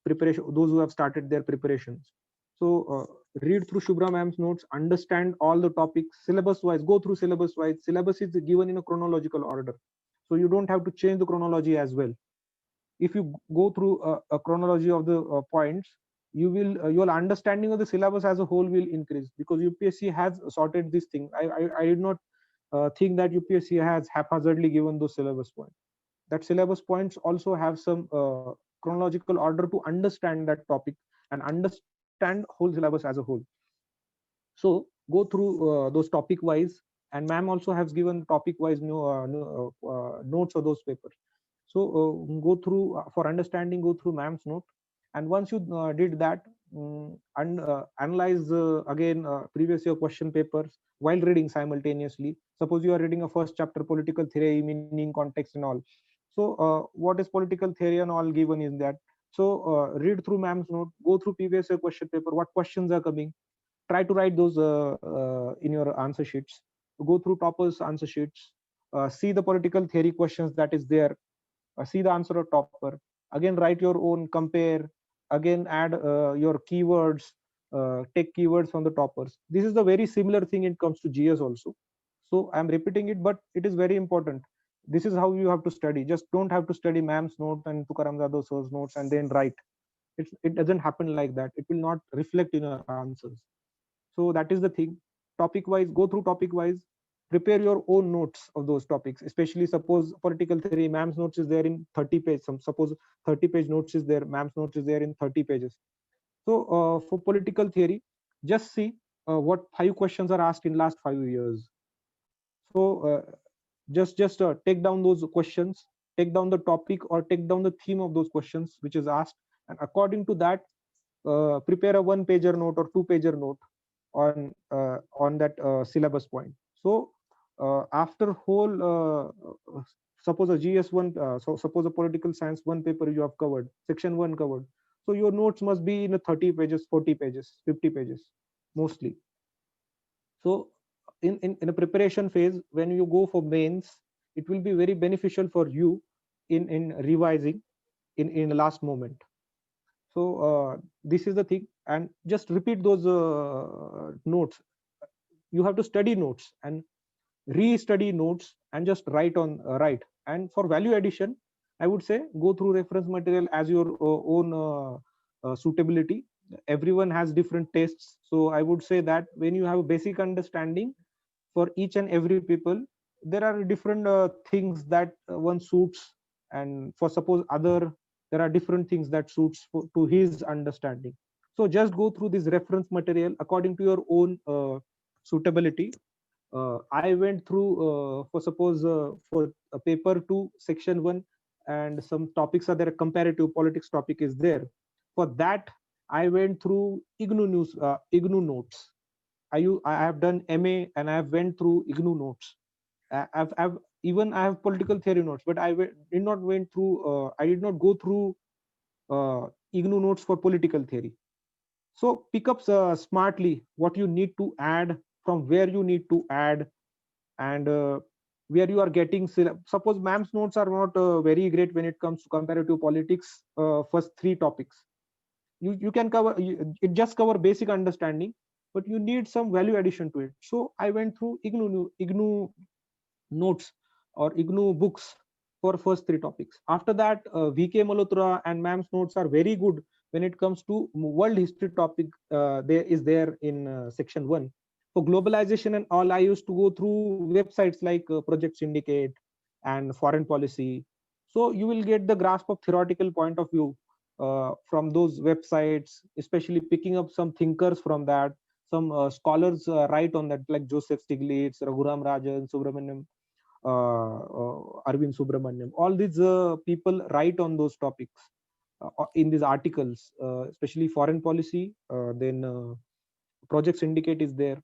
preparation, those who have started their preparations. So read through Shubhra ma'am's notes, understand all the topics syllabus wise, go through syllabus wise. Syllabus is given in a chronological order, so you don't have to change the chronology as well. If you go through a chronology of the points, your understanding of the syllabus as a whole will increase, because UPSC has sorted this thing. I did not think that UPSC has haphazardly given those syllabus points. That syllabus points also have some chronological order to understand that topic and understand whole syllabus as a whole. So go through those topic wise, and ma'am also has given topic wise notes of those papers. So go through for understanding, go through ma'am's note. And once you did that, and analyze again previous year question papers while reading simultaneously. Suppose you are reading a first chapter, political theory, meaning, context, and all. So what is political theory and all given in that. So read through ma'am's note, go through previous year question paper, what questions are coming, try to write those in your answer sheets, go through toppers answer sheets, see the political theory questions that is there, see the answer of topper, again write your own, compare, again add your keywords, take keywords from the toppers. This is the very similar thing it comes to GS also. So I'm repeating it, but it is very important. This is how you have to study. Just don't have to study ma'am's note and Tukaram Jadhav sir's notes and then write. It doesn't happen like that. It will not reflect in your answers. So that is the thing. Topic wise, go through topic wise, prepare your own notes of those topics. Especially suppose political theory, ma'am's notes is there in 30 pages. Suppose 30-page notes is there, ma'am's notes is there in 30 pages. So for political theory, just see what 5 questions are asked in last 5 years. So just take down those questions, take down the topic or take down the theme of those questions which is asked, and according to that prepare a 1-pager note or 2-pager note on that syllabus point. So after whole suppose a GS1 so suppose a political science 1 paper you have covered, section 1 covered, so your notes must be in a 30 pages, 40 pages, 50 pages mostly. So in a preparation phase, when you go for mains, it will be very beneficial for you in revising in the last moment. So this is the thing, and just repeat those notes. You have to study notes and re-study notes and just write. And for value addition, I would say go through reference material as your own suitability. Everyone has different tastes, so I would say that when you have a basic understanding, for each and every people there are different things that one suits, and for suppose other there are different things that suits to his understanding. So just go through this reference material according to your own suitability. I went through for suppose for a paper 2 section 1, and some topics are there, comparative politics topic is there. For that I went through IGNOU notes. I have done MA and I have went through IGNOU notes. I've even I have political theory notes, but did not went through. I did not go through IGNOU notes for political theory. So pick up smartly what you need to add, from where you need to add, and where you are getting. Suppose ma'am's notes are not very great when it comes to comparative politics. First 3 topics you can cover. It just cover basic understanding, but you need some value addition to it. So I went through IGNOU notes or IGNOU books for first 3 topics. After that, VK Malhotra and ma'am's notes are very good when it comes to world history topic. There in section 1. For globalization and all, I used to go through websites like Project Syndicate and Foreign Policy. So you will get the grasp of theoretical point of view from those websites, especially picking up some thinkers from that. Some scholars write on that, like Joseph Stiglitz, Raghuram Rajan, Subramaniam, Arvind Subramaniam. All these people write on those topics in these articles, especially foreign policy. Then Project Syndicate is there.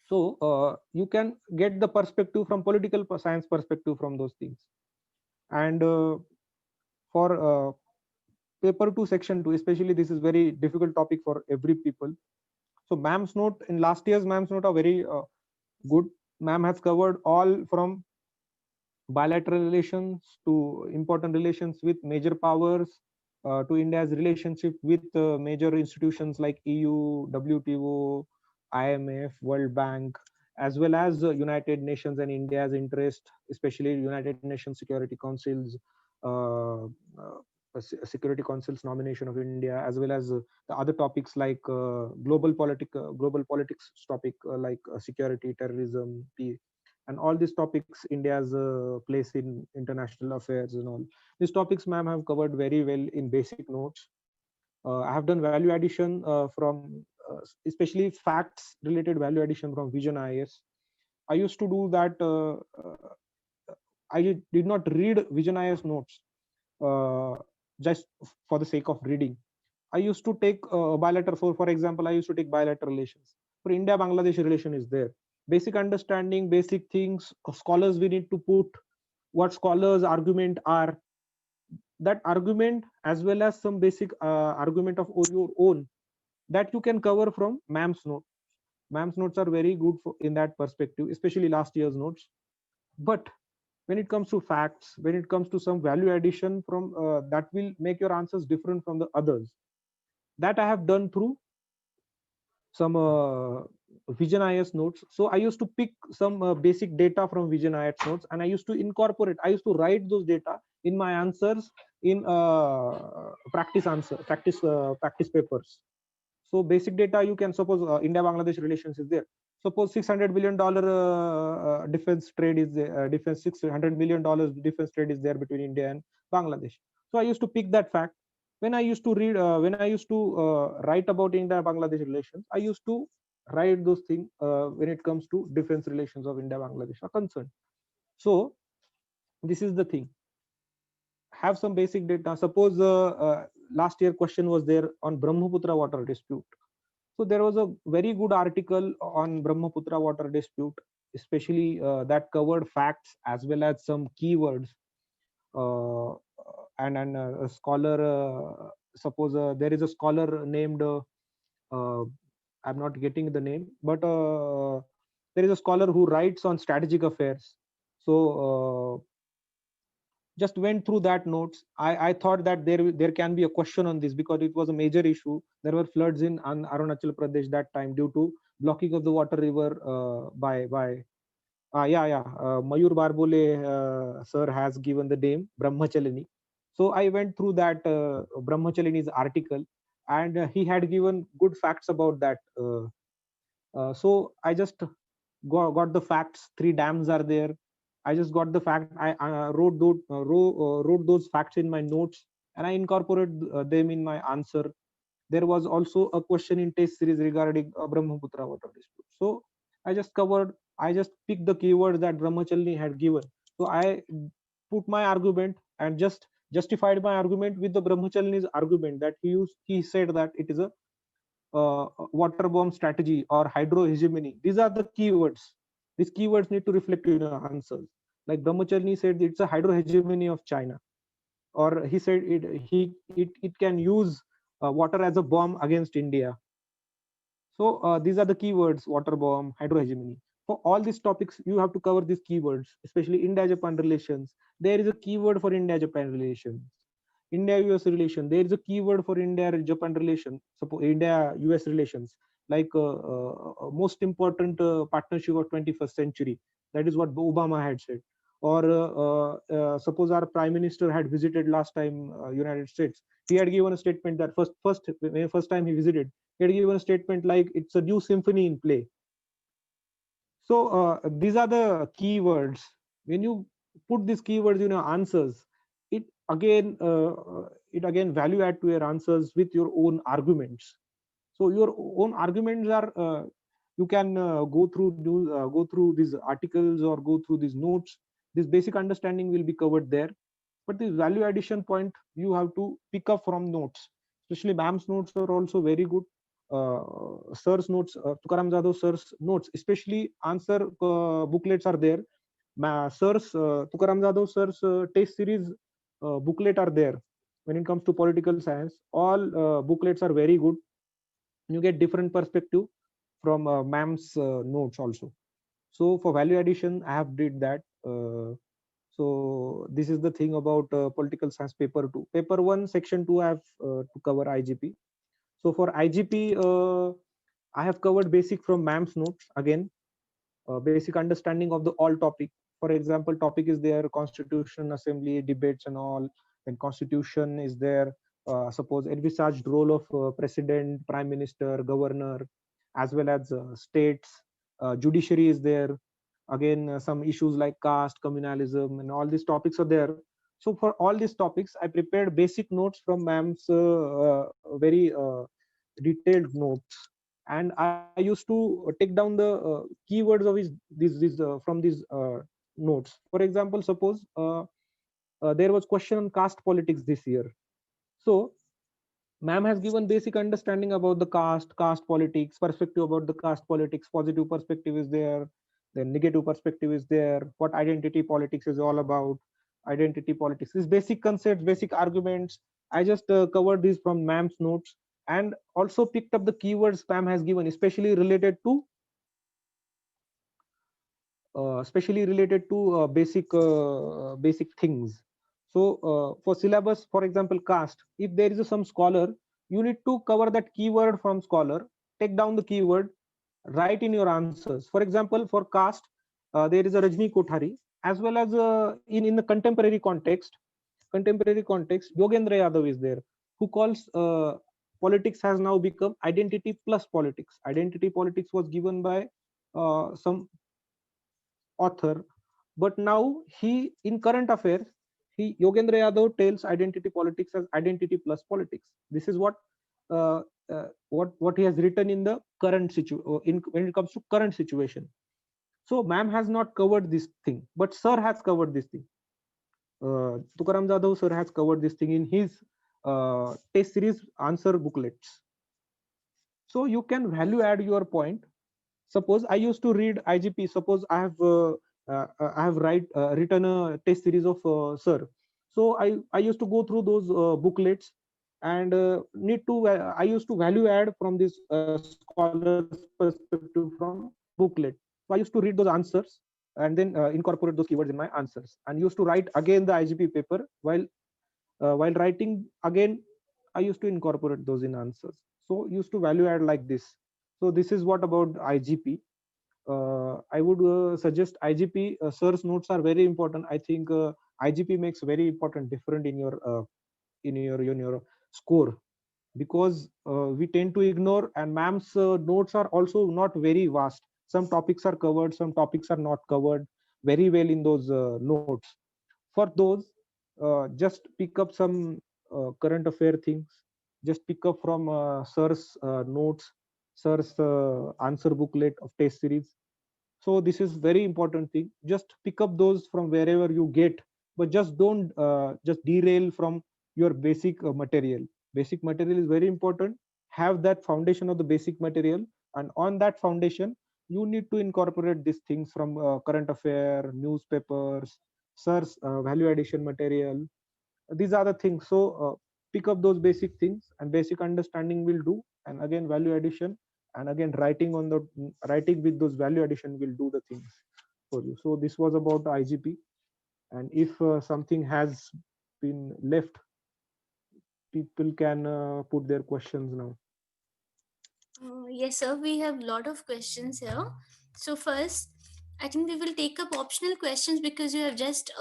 So you can get the perspective from political science perspective from those things. And for paper 2 section 2, especially this is very difficult topic for every people. So ma'am's note in last year's ma'am's note are very good. Ma'am has covered all from bilateral relations to important relations with major powers, to India's relationship with major institutions like EU, WTO, IMF, World Bank, as well as United Nations and India's interest, especially United Nations Security Council's Security Council's nomination of India, as well as the other topics like global politics topic like security, terrorism, peace, and all these topics, India's place in international affairs and all. These topics ma'am have covered very well in basic notes. I have done value addition from especially facts related value addition from Vision IAS. I used to do that. I did not read Vision IAS notes just for the sake of reading. I used to take bilateral, for example, I used to take bilateral relations. For India-Bangladesh relation is there. Basic understanding, basic things, scholars we need to put, what scholars' argument are, that argument as well as some basic argument of your own that you can cover from MAM's note. MAM's notes are very good in that perspective, especially last year's notes. But when it comes to facts, when it comes to some value addition from that will make your answers different from the others, that I have done through some Vision IS notes. So I used to pick some basic data from Vision IS notes, and I used to incorporate, I used to write those data in my answers in practice papers. So basic data, you can suppose India-Bangladesh relations is there. Suppose $600 billion defense trade is defense $600 million defense trade is there between India and Bangladesh. So I used to pick that fact. When I used to read, when I used to write about India-Bangladesh relations, I used to write those things when it comes to defense relations of India-Bangladesh are concerned. So this is the thing. Have some basic data. Suppose last year question was there on Brahmaputra water dispute. So there was a very good article on Brahmaputra water dispute, especially that covered facts as well as some keywords. And a scholar, suppose there is a scholar named, I'm not getting the name, but there is a scholar who writes on strategic affairs. So just went through that notes. I thought that there can be a question on this because it was a major issue. There were floods in Arunachal Pradesh that time due to blocking of the water river by Mayur Barbole sir has given the name Brahmachalini. So I went through that Brahmachalini's article, and he had given good facts about that. So I just got the facts. 3 dams are there. I just got the fact. I wrote those facts in my notes, and I incorporated them in my answer. There was also a question in test series regarding Brahmaputra water dispute. So I just picked the keywords that Brahmachalini had given. So I put my argument and just justified my argument with the Brahmachalini's argument that he said that it is a water bomb strategy or hydro hegemony. These are the keywords. These keywords need to reflect in your answers. Like Brahmachalini said, it's a hydro hegemony of China, or he said it can use water as a bomb against India. So these are the keywords: water bomb, hydro hegemony. For all these topics, you have to cover these keywords, especially India-Japan relations. There is a keyword for India-Japan relations. India-US relation, there is a keyword for India-Japan relation. Suppose India-US relations, like most important partnership of 21st century. That is what Obama had said. Or suppose our Prime Minister had visited last time United States. He had given a statement that first time he visited, he had given a statement like it's a new symphony in play. So these are the keywords. When you put these keywords in your answers, it again value add to your answers with your own arguments. So your own arguments are you can go through these articles or go through these notes. This basic understanding will be covered there. But this value addition point you have to pick up from notes. Especially BAM's notes are also very good. Sir's notes, Tukaram Jadhav sir's notes, especially answer booklets are there. Tukaram Jadhav sir's test series booklet are there. When it comes to political science, all booklets are very good. You get different perspective from ma'am's notes also. So for value addition, I have did that. So this is the thing about political science paper 2. Paper 1, section 2, I have to cover IGP. So for IGP, I have covered basic from ma'am's notes again. Basic understanding of the all topic. For example, topic is there, Constitution, Assembly, debates and all. Then Constitution is there. Suppose envisaged role of President, Prime Minister, Governor, as well as states. Judiciary is there. Again, some issues like caste, communalism, and all these topics are there. So for all these topics, I prepared basic notes from ma'am's very detailed notes, and I used to take down the keywords of these from these notes. For example, suppose there was question on caste politics this year. So ma'am has given basic understanding about the caste politics, perspective about the caste politics. Positive perspective is there, then negative perspective is there, what identity politics is all about. Identity politics, these basic concepts, basic arguments, I just covered these from ma'am's notes, and also picked up the keywords ma'am has given, especially related to basic things. So for syllabus, for example, caste, if there is some scholar, you need to cover that keyword from scholar, take down the keyword, write in your answers. For example, for caste, there is a Rajni Kothari, as well as in the contemporary context, Yogendra Yadav is there, who calls politics has now become identity plus politics. Identity politics was given by some author, but now he, in current affairs, he, Yogendra Yadav, tells identity politics as identity plus politics. This is uh, what he has written in the current situation, when it comes to current situation. So ma'am has not covered this thing, but sir has covered this thing. Tukaram Jadhav sir has covered this thing in his test series answer booklets. So you can value add your point. Suppose I used to read IGP. Suppose I have written a test series of sir. So I used to go through those booklets, and need to I used to value add from this scholar's perspective from booklet. So I used to read those answers and then incorporate those keywords in my answers, and used to write again the IGP paper. While writing again, I used to incorporate those in answers. So used to value add like this. So this is what about IGP. I would suggest IGP. Sir's notes are very important. I think IGP makes very important difference in your score, because we tend to ignore, and ma'am's notes are also not very vast. Some topics are covered, some topics are not covered very well in those notes. For those, just pick up some current affair things, just pick up from sir's notes, sir's answer booklet of test series. So this is very important thing. Just pick up those from wherever you get, but just don't just derail from your basic material. Basic material is very important. Have that foundation of the basic material, and on that foundation you need to incorporate these things from current affair, newspapers, sir's value addition material. These are the things. So pick up those basic things, and basic understanding will do, and again value addition, and again writing with those value addition will do the things for you. So this was about IGP, and if something has been left, people can put their questions now. Yes, sir. We have a lot of questions here. So first, I think we will take up optional questions because you have just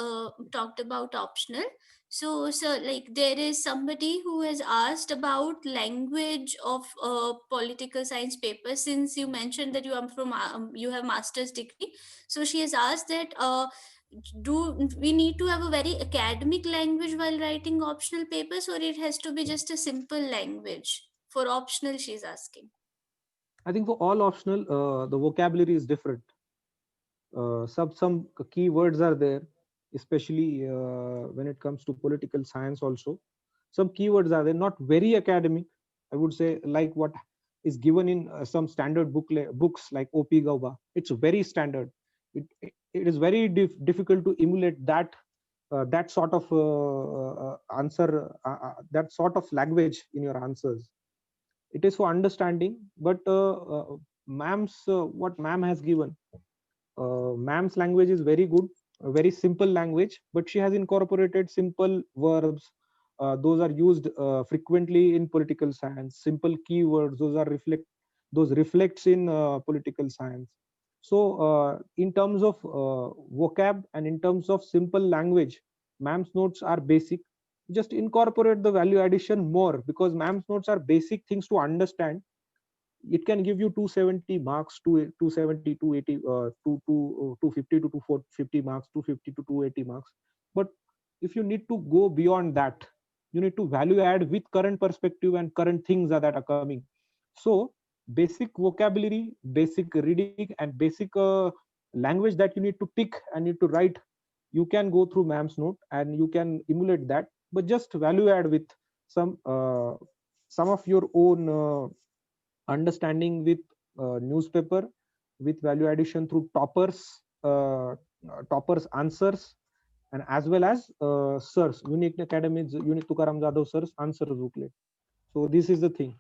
talked about optional. So, sir, like there is somebody who has asked about language of political science paper. Since you mentioned that you are from you have master's degree, so she has asked that do we need to have a very academic language while writing optional papers, or it has to be just a simple language for optional? She's asking. I think for all optional, the vocabulary is different. Some key words are there, especially when it comes to political science. Also, some keywords are there, not very academic, I would say, like what is given in some standard books like OP Gauba. It's very standard. It is very difficult to emulate that sort of answer, that sort of language in your answers. It is for understanding, but ma'am's what ma'am has given, ma'am's language is very good, a very simple language, but she has incorporated simple verbs. Those are used frequently in political science. Simple keywords, those reflects in political science. So in terms of vocab and in terms of simple language, ma'am's notes are basic. Just incorporate the value addition more, because ma'am's notes are basic things to understand. It can give you 270 marks, 270, 280, 250 to 250 marks, 250 to 280 marks. But if you need to go beyond that, you need to value add with current perspective and current things that are coming. So basic vocabulary, basic reading, and basic language that you need to pick and need to write, you can go through ma'am's note and you can emulate that. But just value add with some of your own understanding with newspaper, with value addition through toppers answers, and as well as sirs, Unique Academy's Unique Tukaram Jadhav sirs answer booklet. So this is the thing.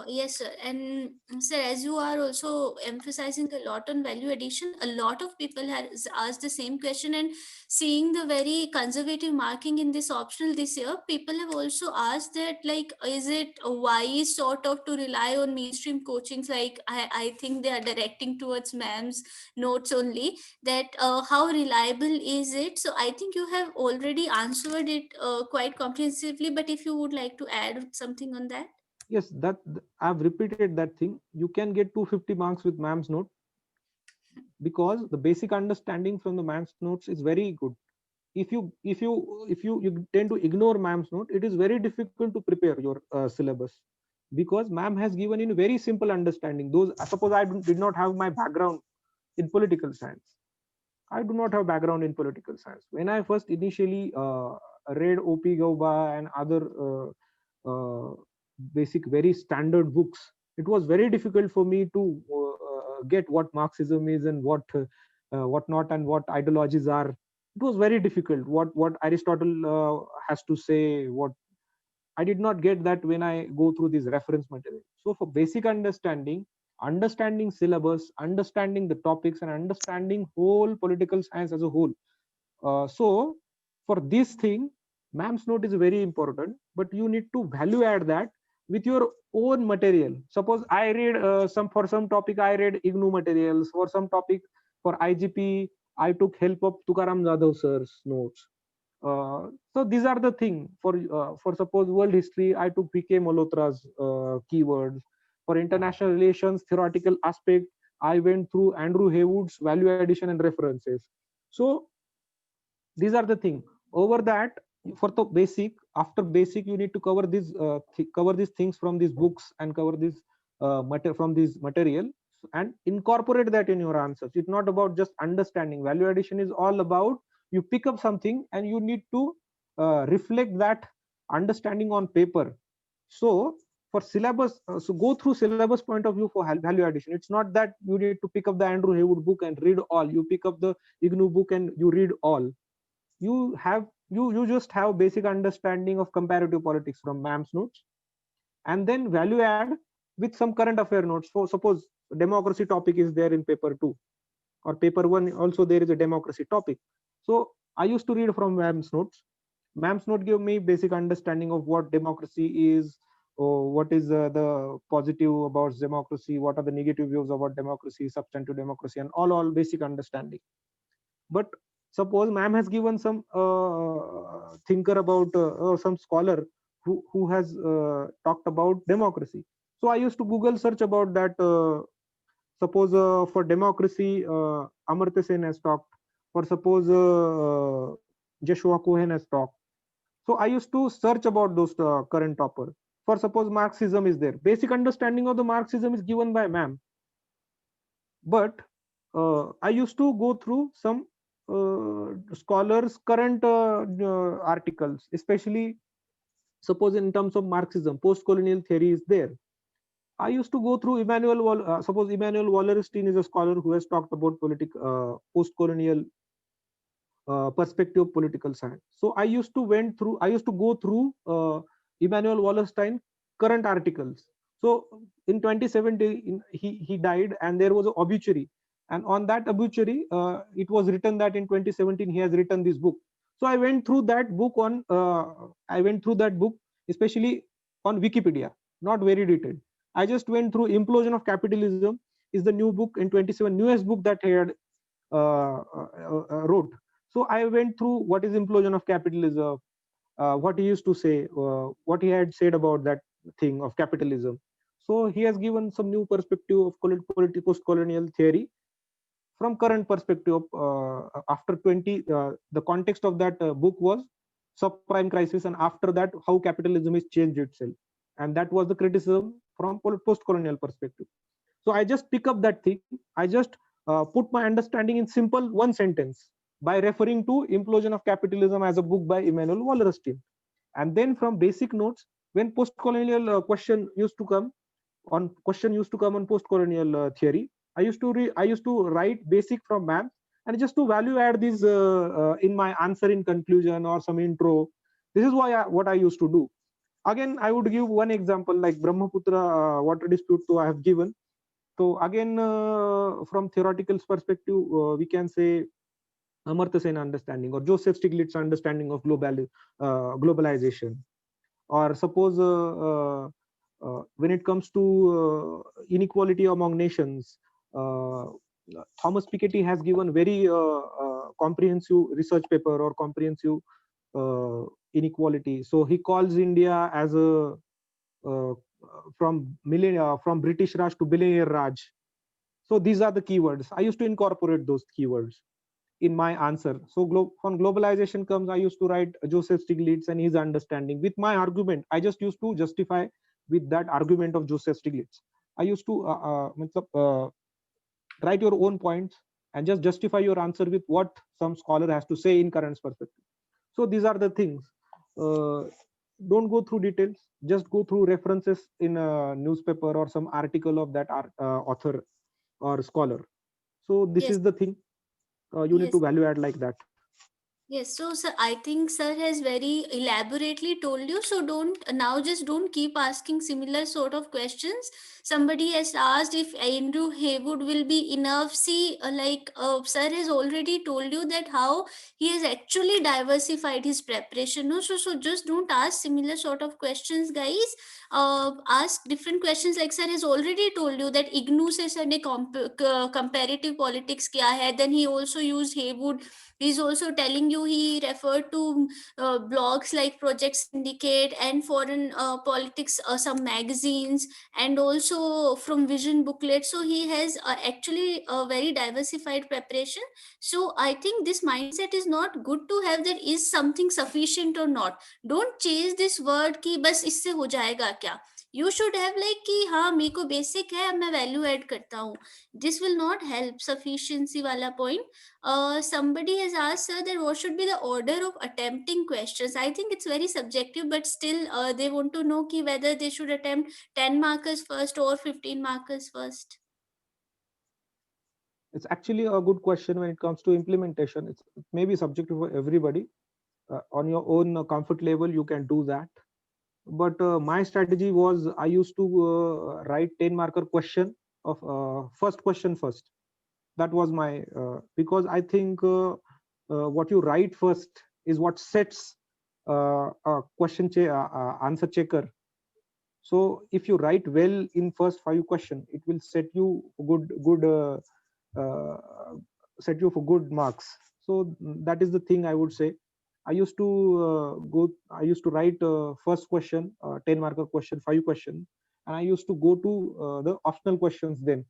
Yes, sir. And sir, as you are also emphasizing a lot on value addition, a lot of people has asked the same question, and seeing the very conservative marking in this optional this year, people have also asked that, like, is it wise sort of to rely on mainstream coachings? Like, I think they are directing towards ma'am's notes only. That how reliable is it? So I think you have already answered it quite comprehensively. But if you would like to add something on that. Yes, that I've repeated that thing. You can get 250 marks with ma'am's note because the basic understanding from the ma'am's notes is very good. If you tend to ignore ma'am's note, it is very difficult to prepare your syllabus, because ma'am has given in very simple understanding. Those, suppose I did not have my background in political science. I do not have background in political science. When I first initially read O.P. Gauba and other basic, very standard books, it was very difficult for me to get what Marxism is and what not, and what ideologies are. It was very difficult. What Aristotle has to say. What I did not get that when I go through this reference material. So for basic understanding syllabus, understanding the topics, and understanding whole political science as a whole. So for this thing, ma'am's note is very important, but you need to value add that with your own material. Suppose I read for some topic, I read IGNOU materials. For some topic, for IGP, I took help of Tukaram Jadhav sir's notes. So these are the thing. For suppose world history, I took PK Malhotra's keywords. For international relations theoretical aspect, I went through Andrew Haywood's value addition and references. So these are the thing. Over that, for the basic, after basic, you need to cover these things from these books, and cover this from this material, and incorporate that in your answers. It's not about just understanding. Value addition is all about you pick up something and you need to reflect that understanding on paper. So for syllabus, so go through syllabus point of view for value addition. It's not that you need to pick up the Andrew Haywood book and read all. You pick up the IGNOU book and you read all. You just have basic understanding of comparative politics from ma'am's notes, and then value add with some current affair notes. So suppose democracy topic is there in paper 2 or paper 1, also there is a democracy topic. So I used to read from ma'am's notes. Ma'am's note gave me basic understanding of what democracy is, or what is the positive about democracy, what are the negative views about democracy, substantive democracy, and all basic understanding. But suppose ma'am has given some thinker about or some scholar who has talked about democracy. So I used to Google search about that. Suppose for democracy, Amartya Sen has talked, or suppose Joshua Cohen has talked. So I used to search about those current topper. For suppose Marxism is there, basic understanding of the Marxism is given by ma'am. But I used to go through some scholars' current articles, especially suppose in terms of Marxism, post-colonial theory is there. I used to go through suppose Emanuel Wallerstein is a scholar who has talked about post-colonial perspective of political science. So I used to go through Emanuel Wallerstein current articles. So in 2017 he died, and there was an obituary, and on that obituary it was written that in 2017 he has written this book. So I went through that book especially on Wikipedia, not very detailed. I just went through Implosion of Capitalism is the new book in 27, newest book that he had wrote. So I went through what is implosion of capitalism, what he used to say, what he had said about that thing of capitalism. So he has given some new perspective of post-colonial theory from current perspective. After 20, the context of that book was subprime crisis, and after that how capitalism has changed itself, and that was the criticism from post-colonial perspective. So I just pick up that thing. I just put my understanding in simple one sentence by referring to Implosion of Capitalism as a book by Emanuel Wallerstein. And then from basic notes, when post-colonial question used to come on post-colonial theory, I used to write basic from math, and just to value add this in my answer in conclusion or some intro. This is what I used to do. Again, I would give one example like Brahmaputra water dispute. So I have given. So again, from theoretical perspective, we can say Amartya Sen understanding or Joseph Stiglitz understanding of globalization, or suppose when it comes to inequality among nations, uh, Thomas Piketty has given very comprehensive research paper or comprehensive uh, inequality. So he calls India as a from British Raj to billionaire Raj. So these are the keywords. I used to incorporate those keywords in my answer. So when globalization comes, I used to write Joseph Stiglitz and his understanding with my argument. I just used to justify with that argument of Joseph Stiglitz. I used to write your own points and just justify your answer with what some scholar has to say in current perspective. So these are the things. Don't go through details, just go through references in a newspaper or some article of that author or scholar. So this Yes, is the thing. You need to yes. value add like that. Yes, so sir, I think sir has very elaborately told you. So just don't keep asking similar sort of questions. Somebody has asked if Andrew Haywood will be enough. See, sir has already told you that how he has actually diversified his preparation. No, so just don't ask similar sort of questions, guys. Ask different questions. Like sir has already told you that IGNOU से sir ने comparative politics किया है. Then he also used Haywood. He's also telling you he referred to blogs like Project Syndicate and foreign politics, some magazines, and also from Vision booklet. So he has actually a very diversified preparation. So I think this mindset is not good to have, that is something sufficient or not. Don't chase this word कि बस इससे हो जाएगा क्या. You should have like कि हाँ मेरे को basic है, अब मैं value add करता हूँ. This will not help sufficiency वाला point. Somebody has asked sir that what should be the order of attempting questions. I think it's very subjective, but still they want to know ki whether they should attempt 10 markers first or 15 markers first. It's actually a good question when it comes to implementation. It may be subjective for everybody. On your own comfort level, you can do that. But my strategy was I used to write 10 marker question of first question first. That was my because I think what you write first is what sets a answer checker. So if you write well in first 5 question, it will set you good uh, set you for good marks. So that is the thing I would say. I used to I used to write first question 10 marker question, 5 question, and I used to go to the optional questions, then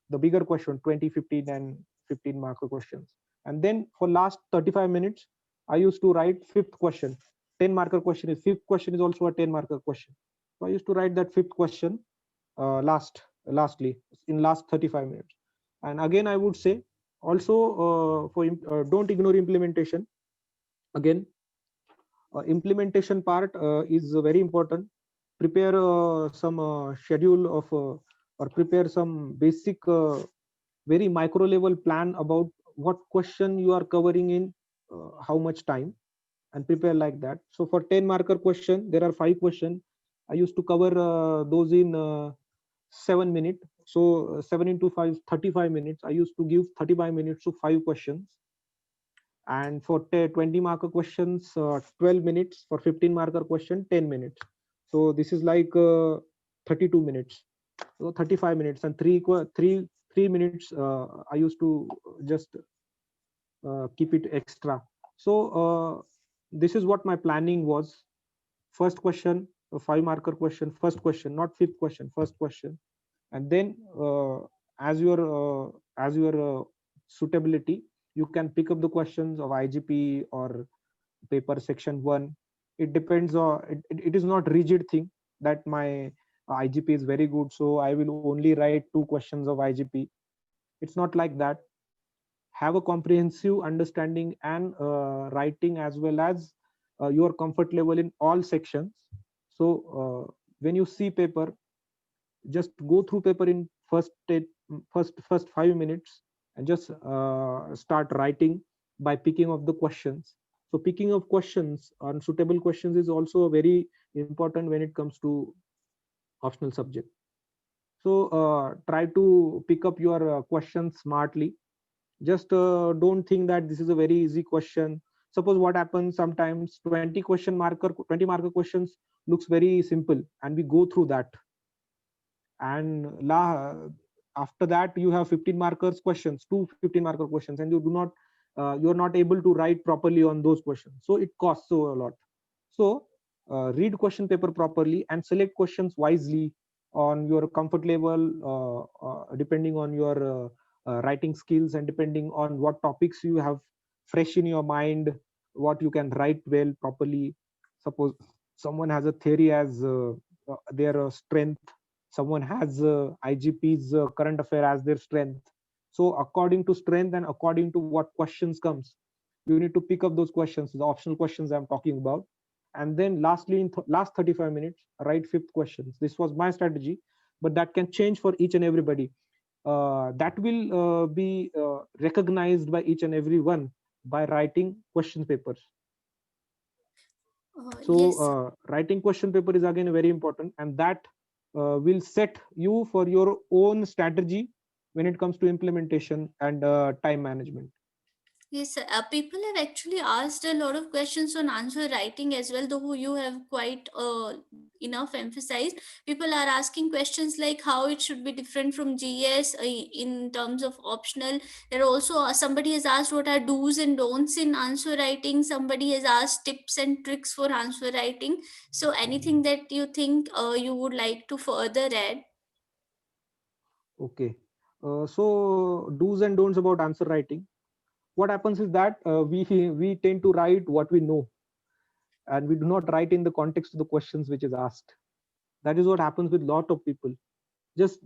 the bigger question 20, 15 and 15 marker questions, and then for last 35 minutes I used to write fifth question. 10 marker question is fifth question is also a 10 marker question. So I used to write that fifth question lastly in last 35 minutes. And again I would say also don't ignore implementation. Again, implementation part is very important. Prepare some schedule of or prepare some basic very micro level plan about what question you are covering in how much time, and prepare like that. So for 10 marker question there are 5 questions. I used to cover those in 7 minutes. So 7 into 5 35 minutes. I used to give 35 minutes to 5 questions. And for 20 marker questions 12 minutes. For 15 marker question 10 minutes. So this is like 32 minutes. So 35 minutes and 3 minutes I used to just keep it extra. So this is what my planning was. First question, a 5 marker question, first question, not fifth question, first question. And then as your suitability, you can pick up the questions of IGP or paper section 1. It depends on it is not rigid thing that my IGP is very good, so I will only write 2 questions of IGP. It's not like that. Have a comprehensive understanding and writing as well as your comfort level in all sections. So when you see paper, just go through paper in first 5 minutes, and just start writing by picking up the questions. So picking up questions on suitable questions is also very important when it comes to optional subject. So try to pick up your questions smartly. Just don't think that this is a very easy question. Suppose what happens sometimes, 20 marker questions looks very simple, and we go through that, and after that you have 15 markers questions, two 15 marker questions, and you're not able to write properly on those questions, so it costs so a lot. So read question paper properly and select questions wisely on your comfort level, depending on your writing skills, and depending on what topics you have fresh in your mind, what you can write well properly. Suppose someone has a theory as their strength, someone has IGP's current affair as their strength. So according to strength and according to what questions comes, you need to pick up those questions, the optional questions I'm talking about. And then lastly, in last 35 minutes, write fifth questions. This was my strategy, but that can change for each and everybody. That will be recognized by each and every one by writing question papers. So Yes. writing question paper is again very important, and that will set you for your own strategy when it comes to implementation and time management. Yes, sir. People have actually asked a lot of questions on answer writing as well, though you have quite enough emphasized. People are asking questions like how it should be different from GS in terms of optional. There are also somebody has asked what are do's and don'ts in answer writing. Somebody has asked tips and tricks for answer writing. So anything that you think you would like to further add? Okay. So do's and don'ts about answer writing. What happens is that we tend to write what we know, and we do not write in the context of the questions which is asked. That is what happens with lot of people. Just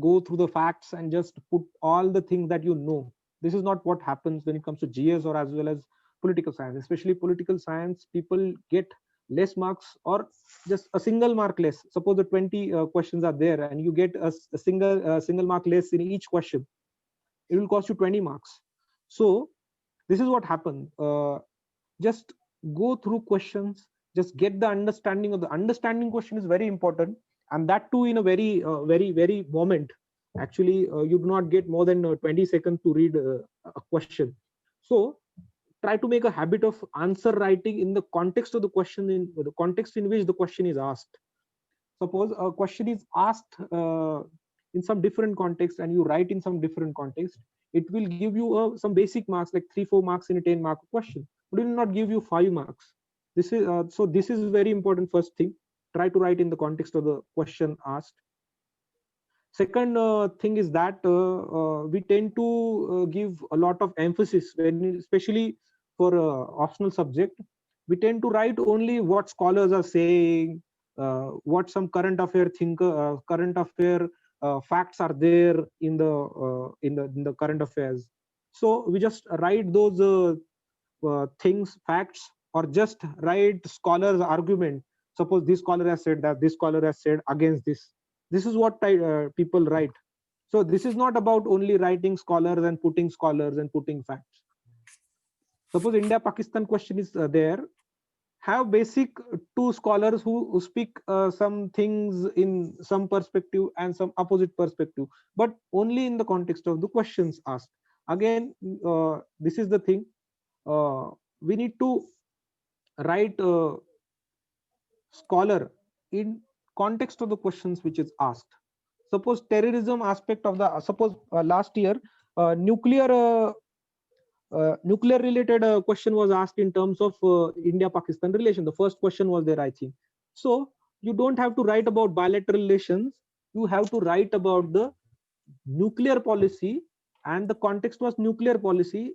go through the facts and just put all the things that you know. This is not what happens when it comes to GS or as well as political science. Especially political science, people get less marks or just a single mark less. Suppose the 20 questions are there and you get a single mark less in each question, it will cost you 20 marks. So this is what happened. Just go through questions, just get the understanding of the understanding question is very important, and that too in a very moment. Actually you do not get more than 20 seconds to read a question. So try to make a habit of answer writing in the context of the question, in the context in which the question is asked. Suppose a question is asked in some different context and you write in some different context, it will give you some basic marks like 3-4 marks in a 10 mark question, but it will not give you 5 marks. This is so this is very important. First thing, try to write in the context of the question asked. Second thing is that we tend to give a lot of emphasis when, especially for optional subject, we tend to write only what scholars are saying, what some current affair facts are there in the current affairs. So we just write those things, facts, or just write scholars argument. Suppose this scholar has said that, this scholar has said against this. This is what people write. So this is not about only writing scholars and putting facts. Suppose India Pakistan question is there, have basic two scholars who speak some things in some perspective and some opposite perspective, but only in the context of the questions asked. Again, this is the thing, we need to write scholar in context of the questions which is asked. Suppose terrorism aspect of the suppose last year nuclear related question was asked in terms of India Pakistan relation. The first question was there, I think. So you don't have to write about bilateral relations, you have to write about the nuclear policy, and the context was nuclear policy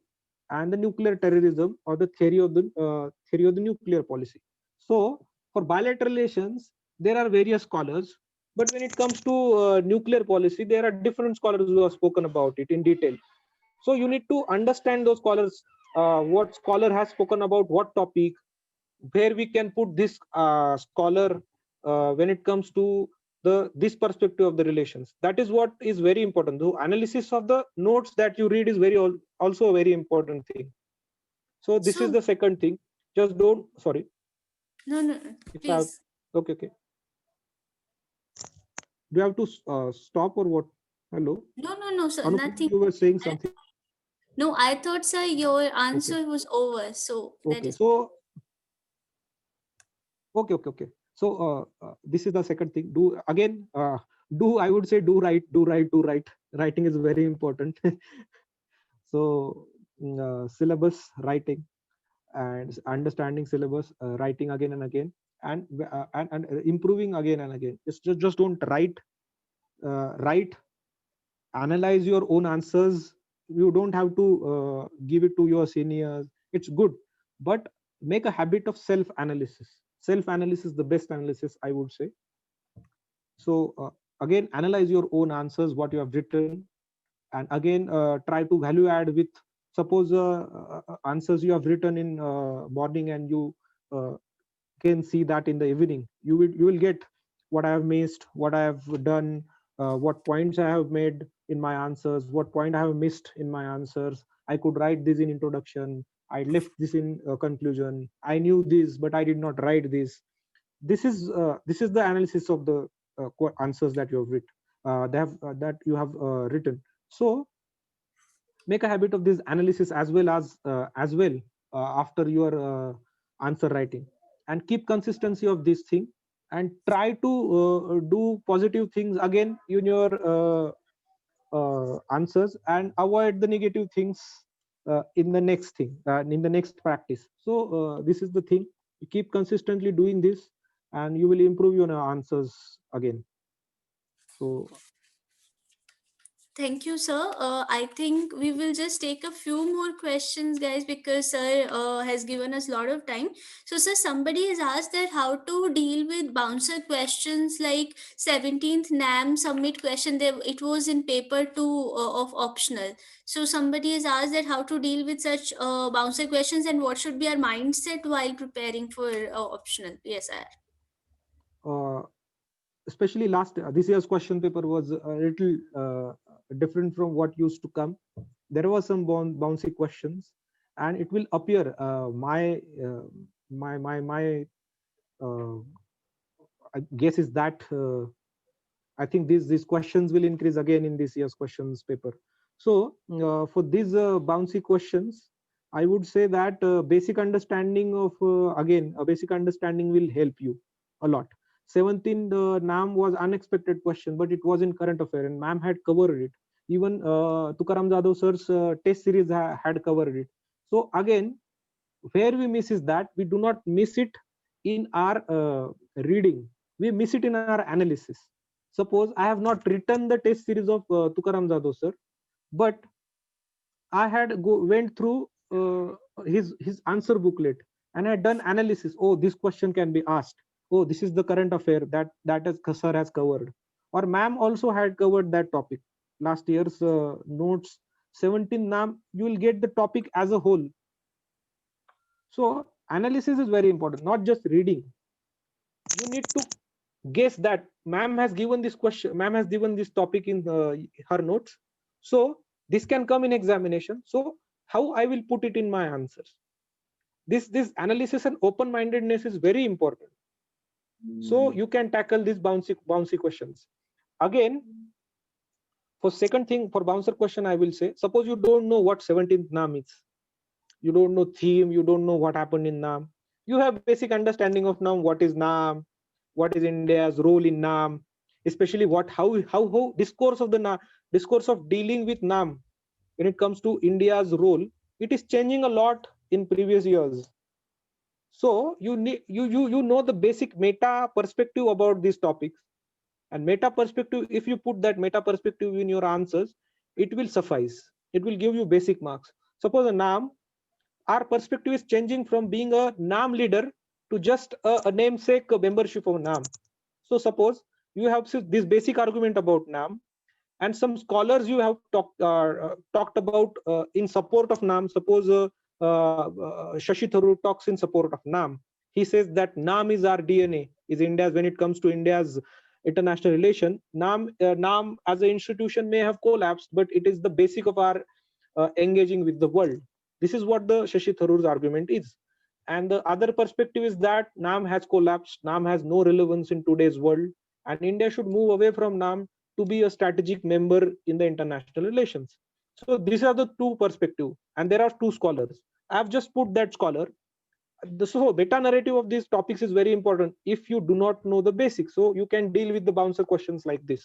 and the nuclear terrorism, or the theory of the nuclear policy. So for bilateral relations there are various scholars, but when it comes to nuclear policy, there are different scholars who have spoken about it in detail. So you need to understand those scholars, what scholar has spoken about what topic, where we can put this scholar when it comes to this perspective of the relations. That is what is very important. The analysis of the notes that you read is also a very important thing. So this is So the second thing. Just don't, sorry. no, If I have, please. okay. Do you have to stop or what? Hello? No, sir, Anupam, nothing. you were saying something. No, I thought, sir, your answer was over. So that Okay. is. So, okay. So this is the second thing. I would say do write. Writing is very important. So syllabus writing and understanding syllabus, writing again and again, and improving again and again. Just don't write. Write, analyze your own answers. You don't have to give it to your seniors. It's good, but make a habit of self analysis. Self analysis is the best analysis, I would say. So again, analyze your own answers, what you have written, and again try to value add with, suppose answers you have written in morning, and you uh, can see that in the evening. You will get what I have missed, what I have done, what points I have made in my answers, what point I have missed in my answers. I could write this in introduction, I left this in conclusion, I knew this but I did not write this. This is the analysis of the answers that you have written, that you have written. So make a habit of this analysis as well after your answer writing, and keep consistency of this thing, and try to do positive things again in your answers, and avoid the negative things in the next thing, in the next practice. So this is the thing. You keep consistently doing this, and you will improve your answers again. So Thank you, sir. I think we will just take a few more questions, guys, because sir has given us a lot of time. So, sir, somebody has asked that how to deal with bouncer questions like 17th NAM submit question. There, it was in paper 2 of optional. So, somebody has asked that how to deal with such bouncer questions and what should be our mindset while preparing for optional. Yes, sir. uh, especially last this year's question paper was a little different from what used to come. There were some bouncy questions, and it will appear my uh, guess is that I think these questions will increase again in this year's questions paper. So for these bouncy questions, I would say that basic understanding of again a basic understanding will help you a lot. 17th NAM was unexpected question, but it was in current affair, and ma'am had covered it. Even Tukaram Jadhav sir's test series had covered it. So again, where we miss is that we do not miss it in our reading. We miss it in our analysis. Suppose I have not written the test series of Tukaram Jadhav sir, but I had went through his answer booklet, and I had done analysis. Oh, this question can be asked. Oh, this is the current affair that is sir has covered, or ma'am also had covered that topic. Last year's notes 17 NAM, you will get the topic as a whole. So analysis is very important, not just reading. You need to guess that ma'am has given this question, ma'am has given this topic in her notes. So this can come in examination. So how I will put it in my answers. This analysis and open-mindedness is very important. So you can tackle these bouncy questions. Again, for second thing, for bouncer question, I will say, suppose you don't know what 17th NAM is. You don't know theme, you don't know what happened in NAM. You have basic understanding of NAM, what is NAM, what is India's role in NAM, especially how discourse of the NAM, discourse of dealing with NAM when it comes to India's role, it is changing a lot in previous years. So you need you know the basic meta perspective about these topics, and meta perspective, if you put that meta perspective in your answers, it will suffice. It will give you basic marks. Suppose a NAM, our perspective is changing from being a NAM leader to just a namesake membership of NAM. So suppose you have this basic argument about NAM, and some scholars you have talked about in support of NAM. Suppose Shashi Tharoor talks in support of NAM. he says that NAM is our DNA, is India's, when it comes to India's international relation. NAM as an institution may have collapsed, but it is the basic of our engaging with the world. This is what the Shashi Tharoor's argument is. And the other perspective is that NAM has collapsed, NAM has no relevance in today's world, and India should move away from NAM to be a strategic member in the international relations. So these are the two perspectives, and there are two scholars. I've just put that scholar. So meta narrative of these topics is very important if you do not know the basics. So you can deal with the bouncer questions like this.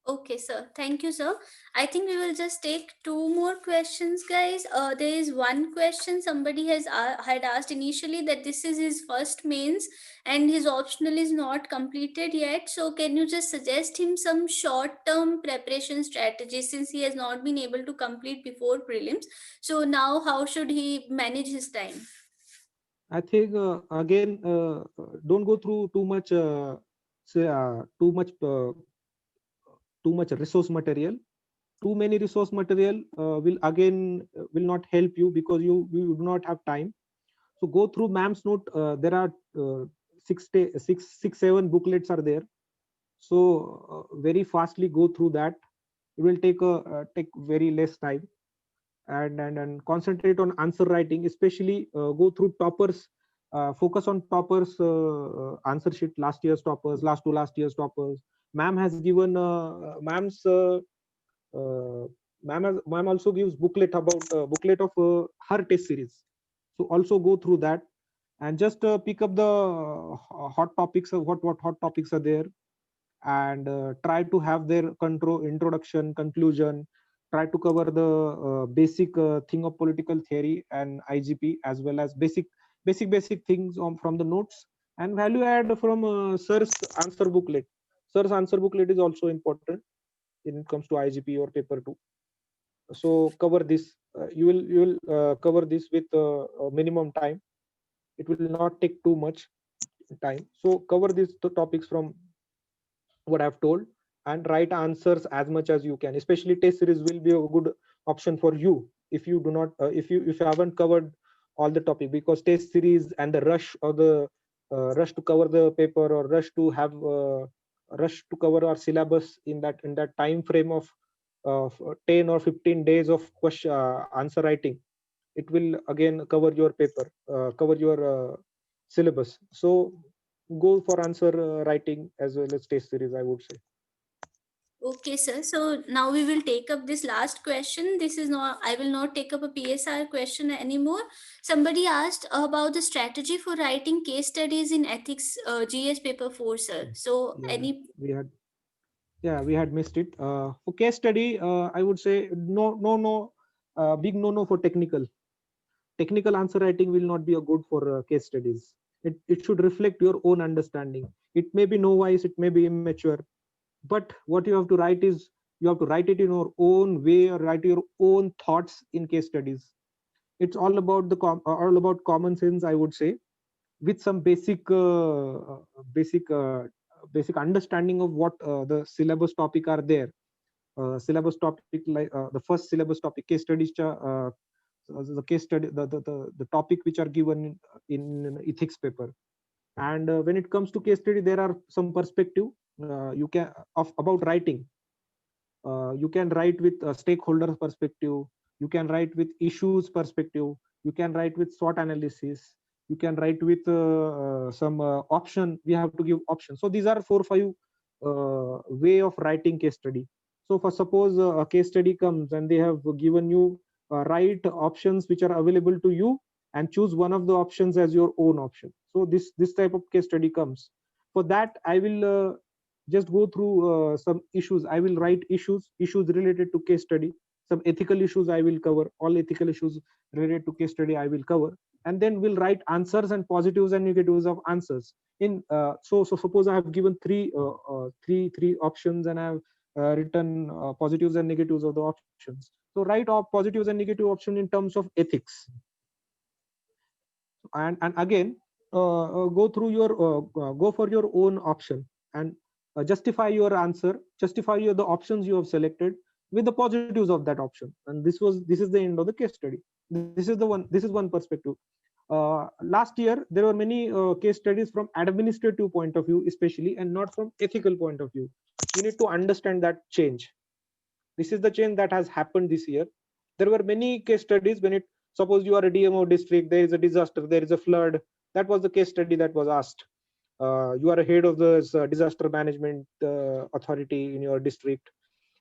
Okay, sir. Thank you, sir. I think we will just take two more questions, guys. There is one question somebody has had asked initially, that this is his first mains and his optional is not completed yet. So can you just suggest him some short-term preparation strategies, since he has not been able to complete before prelims? So now how should he manage his time? I think again, don't go through too much, too much resource material. Too many resource material will not help you, because you do not have time. So go through ma'am's note. There are 7 booklets are there. So very fastly go through that. It will take very less time, and concentrate on answer writing, especially go through toppers. Focus on toppers answer sheet, last year's toppers, last year's toppers. Ma'am has given ma'am also gives booklet about booklet of her test series. So also go through that, and just pick up the hot topics of what hot topics are there, and try to have their control introduction, conclusion. Try to cover the basic thing of political theory and IGP, as well as basic things from the notes, and value add from sir's answer booklet. Sir's answer booklet is also important when it comes to IGP or paper 2. So cover this. You will cover this with minimum time. It will not take too much time. So cover these topics from what I've told, and write answers as much as you can. Especially test series will be a good option for you if you do not if you haven't covered all the topic, because test series and the rush, or the rush to cover the paper, or rush to cover our syllabus in that time frame of 10 or 15 days of question answer writing, it will again cover your paper, cover your syllabus. So go for answer writing as well as test series, I would say. Okay, sir. So now we will take up this last question. This is not, I will not take up a PSR question anymore. Somebody asked about the strategy for writing case studies in ethics GS paper 4, sir. So we had missed it. For case study, I would say no, big no for technical answer writing will not be a good for case studies. It should reflect your own understanding. It may be novice, it may be immature, but what you have to write is, you have to write it in your own way, or write your own thoughts in case studies. It's all about all about common sense, I would say, with some basic understanding of what the syllabus topic are there. Syllabus topic, like the first syllabus topic, case studies, the case study, the topic which are given in ethics paper. And when it comes to case study, there are some perspective you can about writing. You can write with a stakeholder perspective, you can write with issues perspective, you can write with SWOT analysis, you can write with some option. We have to give options. So these are 4-5 way of writing case study. So for suppose a case study comes and they have given you write options which are available to you, and choose one of the options as your own option. So this type of case study comes. For that, I will just go through some issues. I will write issues related to case study. Some ethical issues I will cover. All ethical issues related to case study I will cover, and then we'll write answers and positives and negatives of answers. So suppose I have given three options, and I have written positives and negatives of the options. So write positives and negative option in terms of ethics, and again go through your go for your own option, and justify your answer, justify the options you have selected with the positives of that option. And this is the end of the case study. This is one perspective. last year there were many case studies from administrative point of view especially, and not from ethical point of view. You need to understand that change. This is the change that has happened this year. There were many case studies when it, suppose you are a DMO district, there is a disaster, there is a flood. That was the case study that was asked. You are a head of the disaster management authority in your district,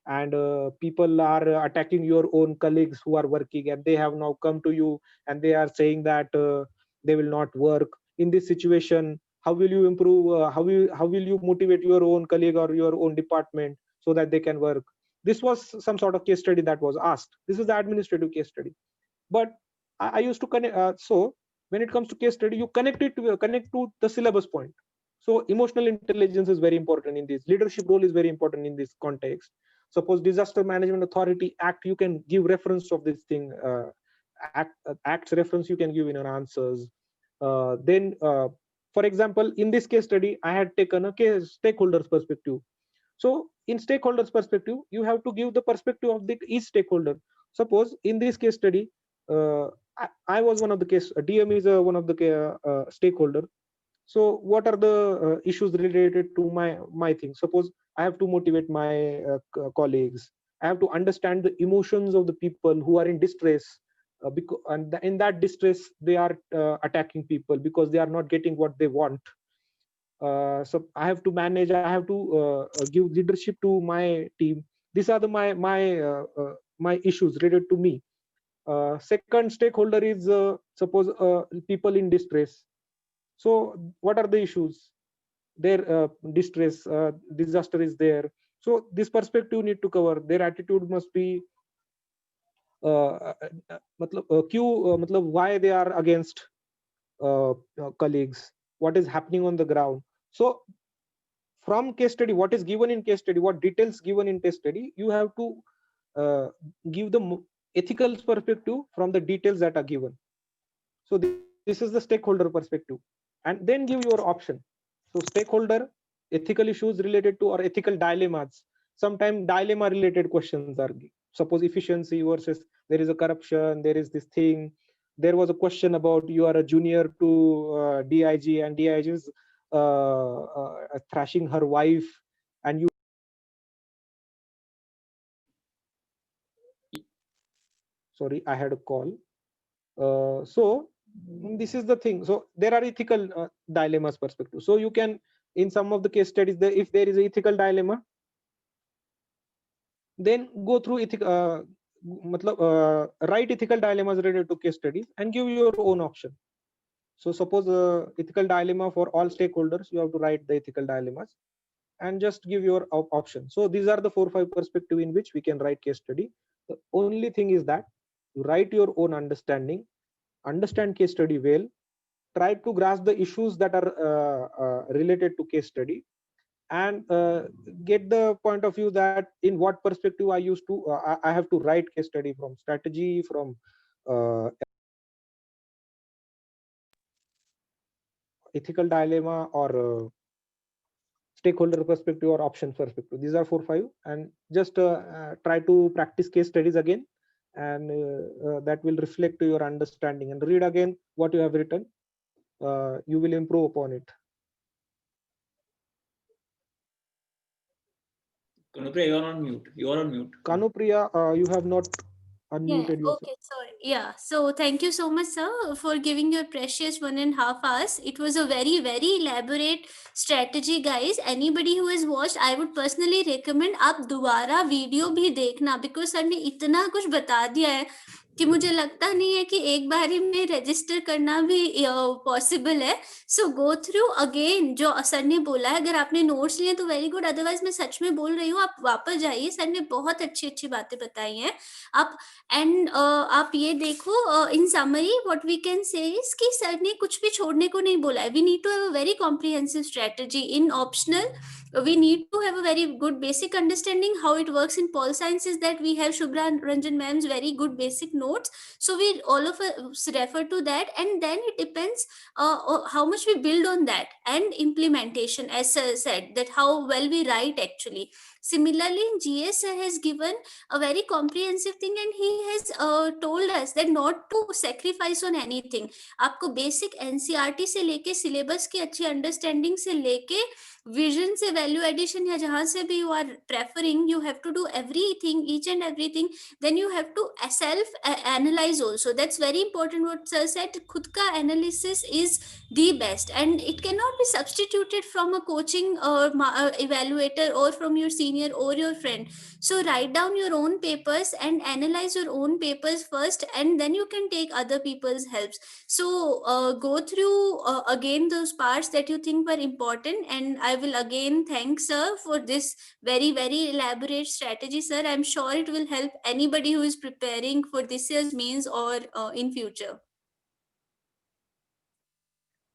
and people are attacking your own colleagues who are working, and they have now come to you and they are saying that they will not work in this situation. How will you improve, how will you motivate your own colleague or your own department so that they can work? This was some sort of case study that was asked. This is the administrative case study. But I used to connect, so when it comes to case study, you connect it to the syllabus point. So emotional intelligence is very important in this. Leadership role is very important in this context. Suppose Disaster Management Authority Act, you can give reference of this thing. Acts reference you can give in your answers. Then, for example, in this case study, I had taken a case stakeholders perspective. So in stakeholders perspective, you have to give the perspective of each stakeholder. Suppose in this case study, I was one of the case, DM is one of the stakeholder. So what are the issues related to my thing? Suppose I have to motivate my colleagues. I have to understand the emotions of the people who are in distress, because and in that distress they are attacking people because they are not getting what they want. So I have to manage. I have to give leadership to my team. These are the my issues related to me. Second stakeholder is suppose people in distress. So what are the issues? Their distress, disaster is there. So this perspective need to cover. Their attitude must be matlab, why they are against colleagues, what is happening on the ground. So from case study, what is given in case study, what details given in case study, you have to give the ethical perspective from the details that are given. So this is the stakeholder perspective, and then give your option. So stakeholder, ethical issues related to, or ethical dilemmas. Sometimes dilemma related questions are, suppose efficiency versus there is a corruption, there is this thing. There was a question about you are a junior to DIG, and DIG is thrashing her wife, and you. Sorry, I had a call. So this is the thing. So there are ethical dilemmas perspective. So you can, in some of the case studies, if there is an ethical dilemma, then go through write ethical dilemmas related to case studies and give your own option. So suppose ethical dilemma for all stakeholders, you have to write the ethical dilemmas and just give your option. So these are the 4-5 perspective in which we can write case study. The only thing is that you write your own understanding, understand case study well, try to grasp the issues that are related to case study, and get the point of view that in what perspective I used to I have to write case study, from strategy, from ethical dilemma, or stakeholder perspective, or option perspective. These are 4-5, and just try to practice case studies again, and that will reflect to your understanding, and read again what you have written. You will improve upon it. Kanupriya, you're on mute. You're on mute. Kanupriya, you have not unmuted yourself. Okay, sorry. Yeah. So thank you so much, sir, for giving your precious 1.5 hours. It was a very, very elaborate strategy, guys. Anybody who has watched, I would personally recommend आप दोबारा video भी देखना, because sir ने इतना कुछ बता दिया है कि मुझे लगता नहीं है कि एक बार ही में रजिस्टर करना भी पॉसिबल है. सो गो थ्रू अगेन जो सर ने बोला है. अगर आपने नोट्स लिए तो वेरी गुड, अदरवाइज मैं सच में बोल रही हूँ, आप वापस जाइए. सर ने बहुत अच्छी अच्छी बातें बताई हैं. आप एंड आप ये देखो, in summary what we can say is कि सर ने कुछ भी छोड़ने को नहीं बोला है. We need to have a very comprehensive strategy in optional. We need to have a very good basic understanding how it works in pol sciences, that we have Shubhra Ranjan ma'am's very good basic notes. So we all of us refer to that, and then it depends how much we build on that, and implementation, as sir said, that how well we write actually. Similarly, GS sir has given a very comprehensive thing, and he has told us that not to sacrifice on anything. आपको basic NCERT से लेके syllabus की अच्छी understanding से लेके vision से value addition या जहां से भी you are preferring, you have to do everything, each and everything. Then you have to self analyze also. That's very important what sir said. खुद का analysis is the best, and it cannot be substituted from a coaching or evaluator or from your senior or your friend. So write down your own papers and analyze your own papers first, and then you can take other people's helps. So go through again those parts that you think were important, and I will again thank sir for this very elaborate strategy. Sir, I'm sure it will help anybody who is preparing for this year's mains or in future.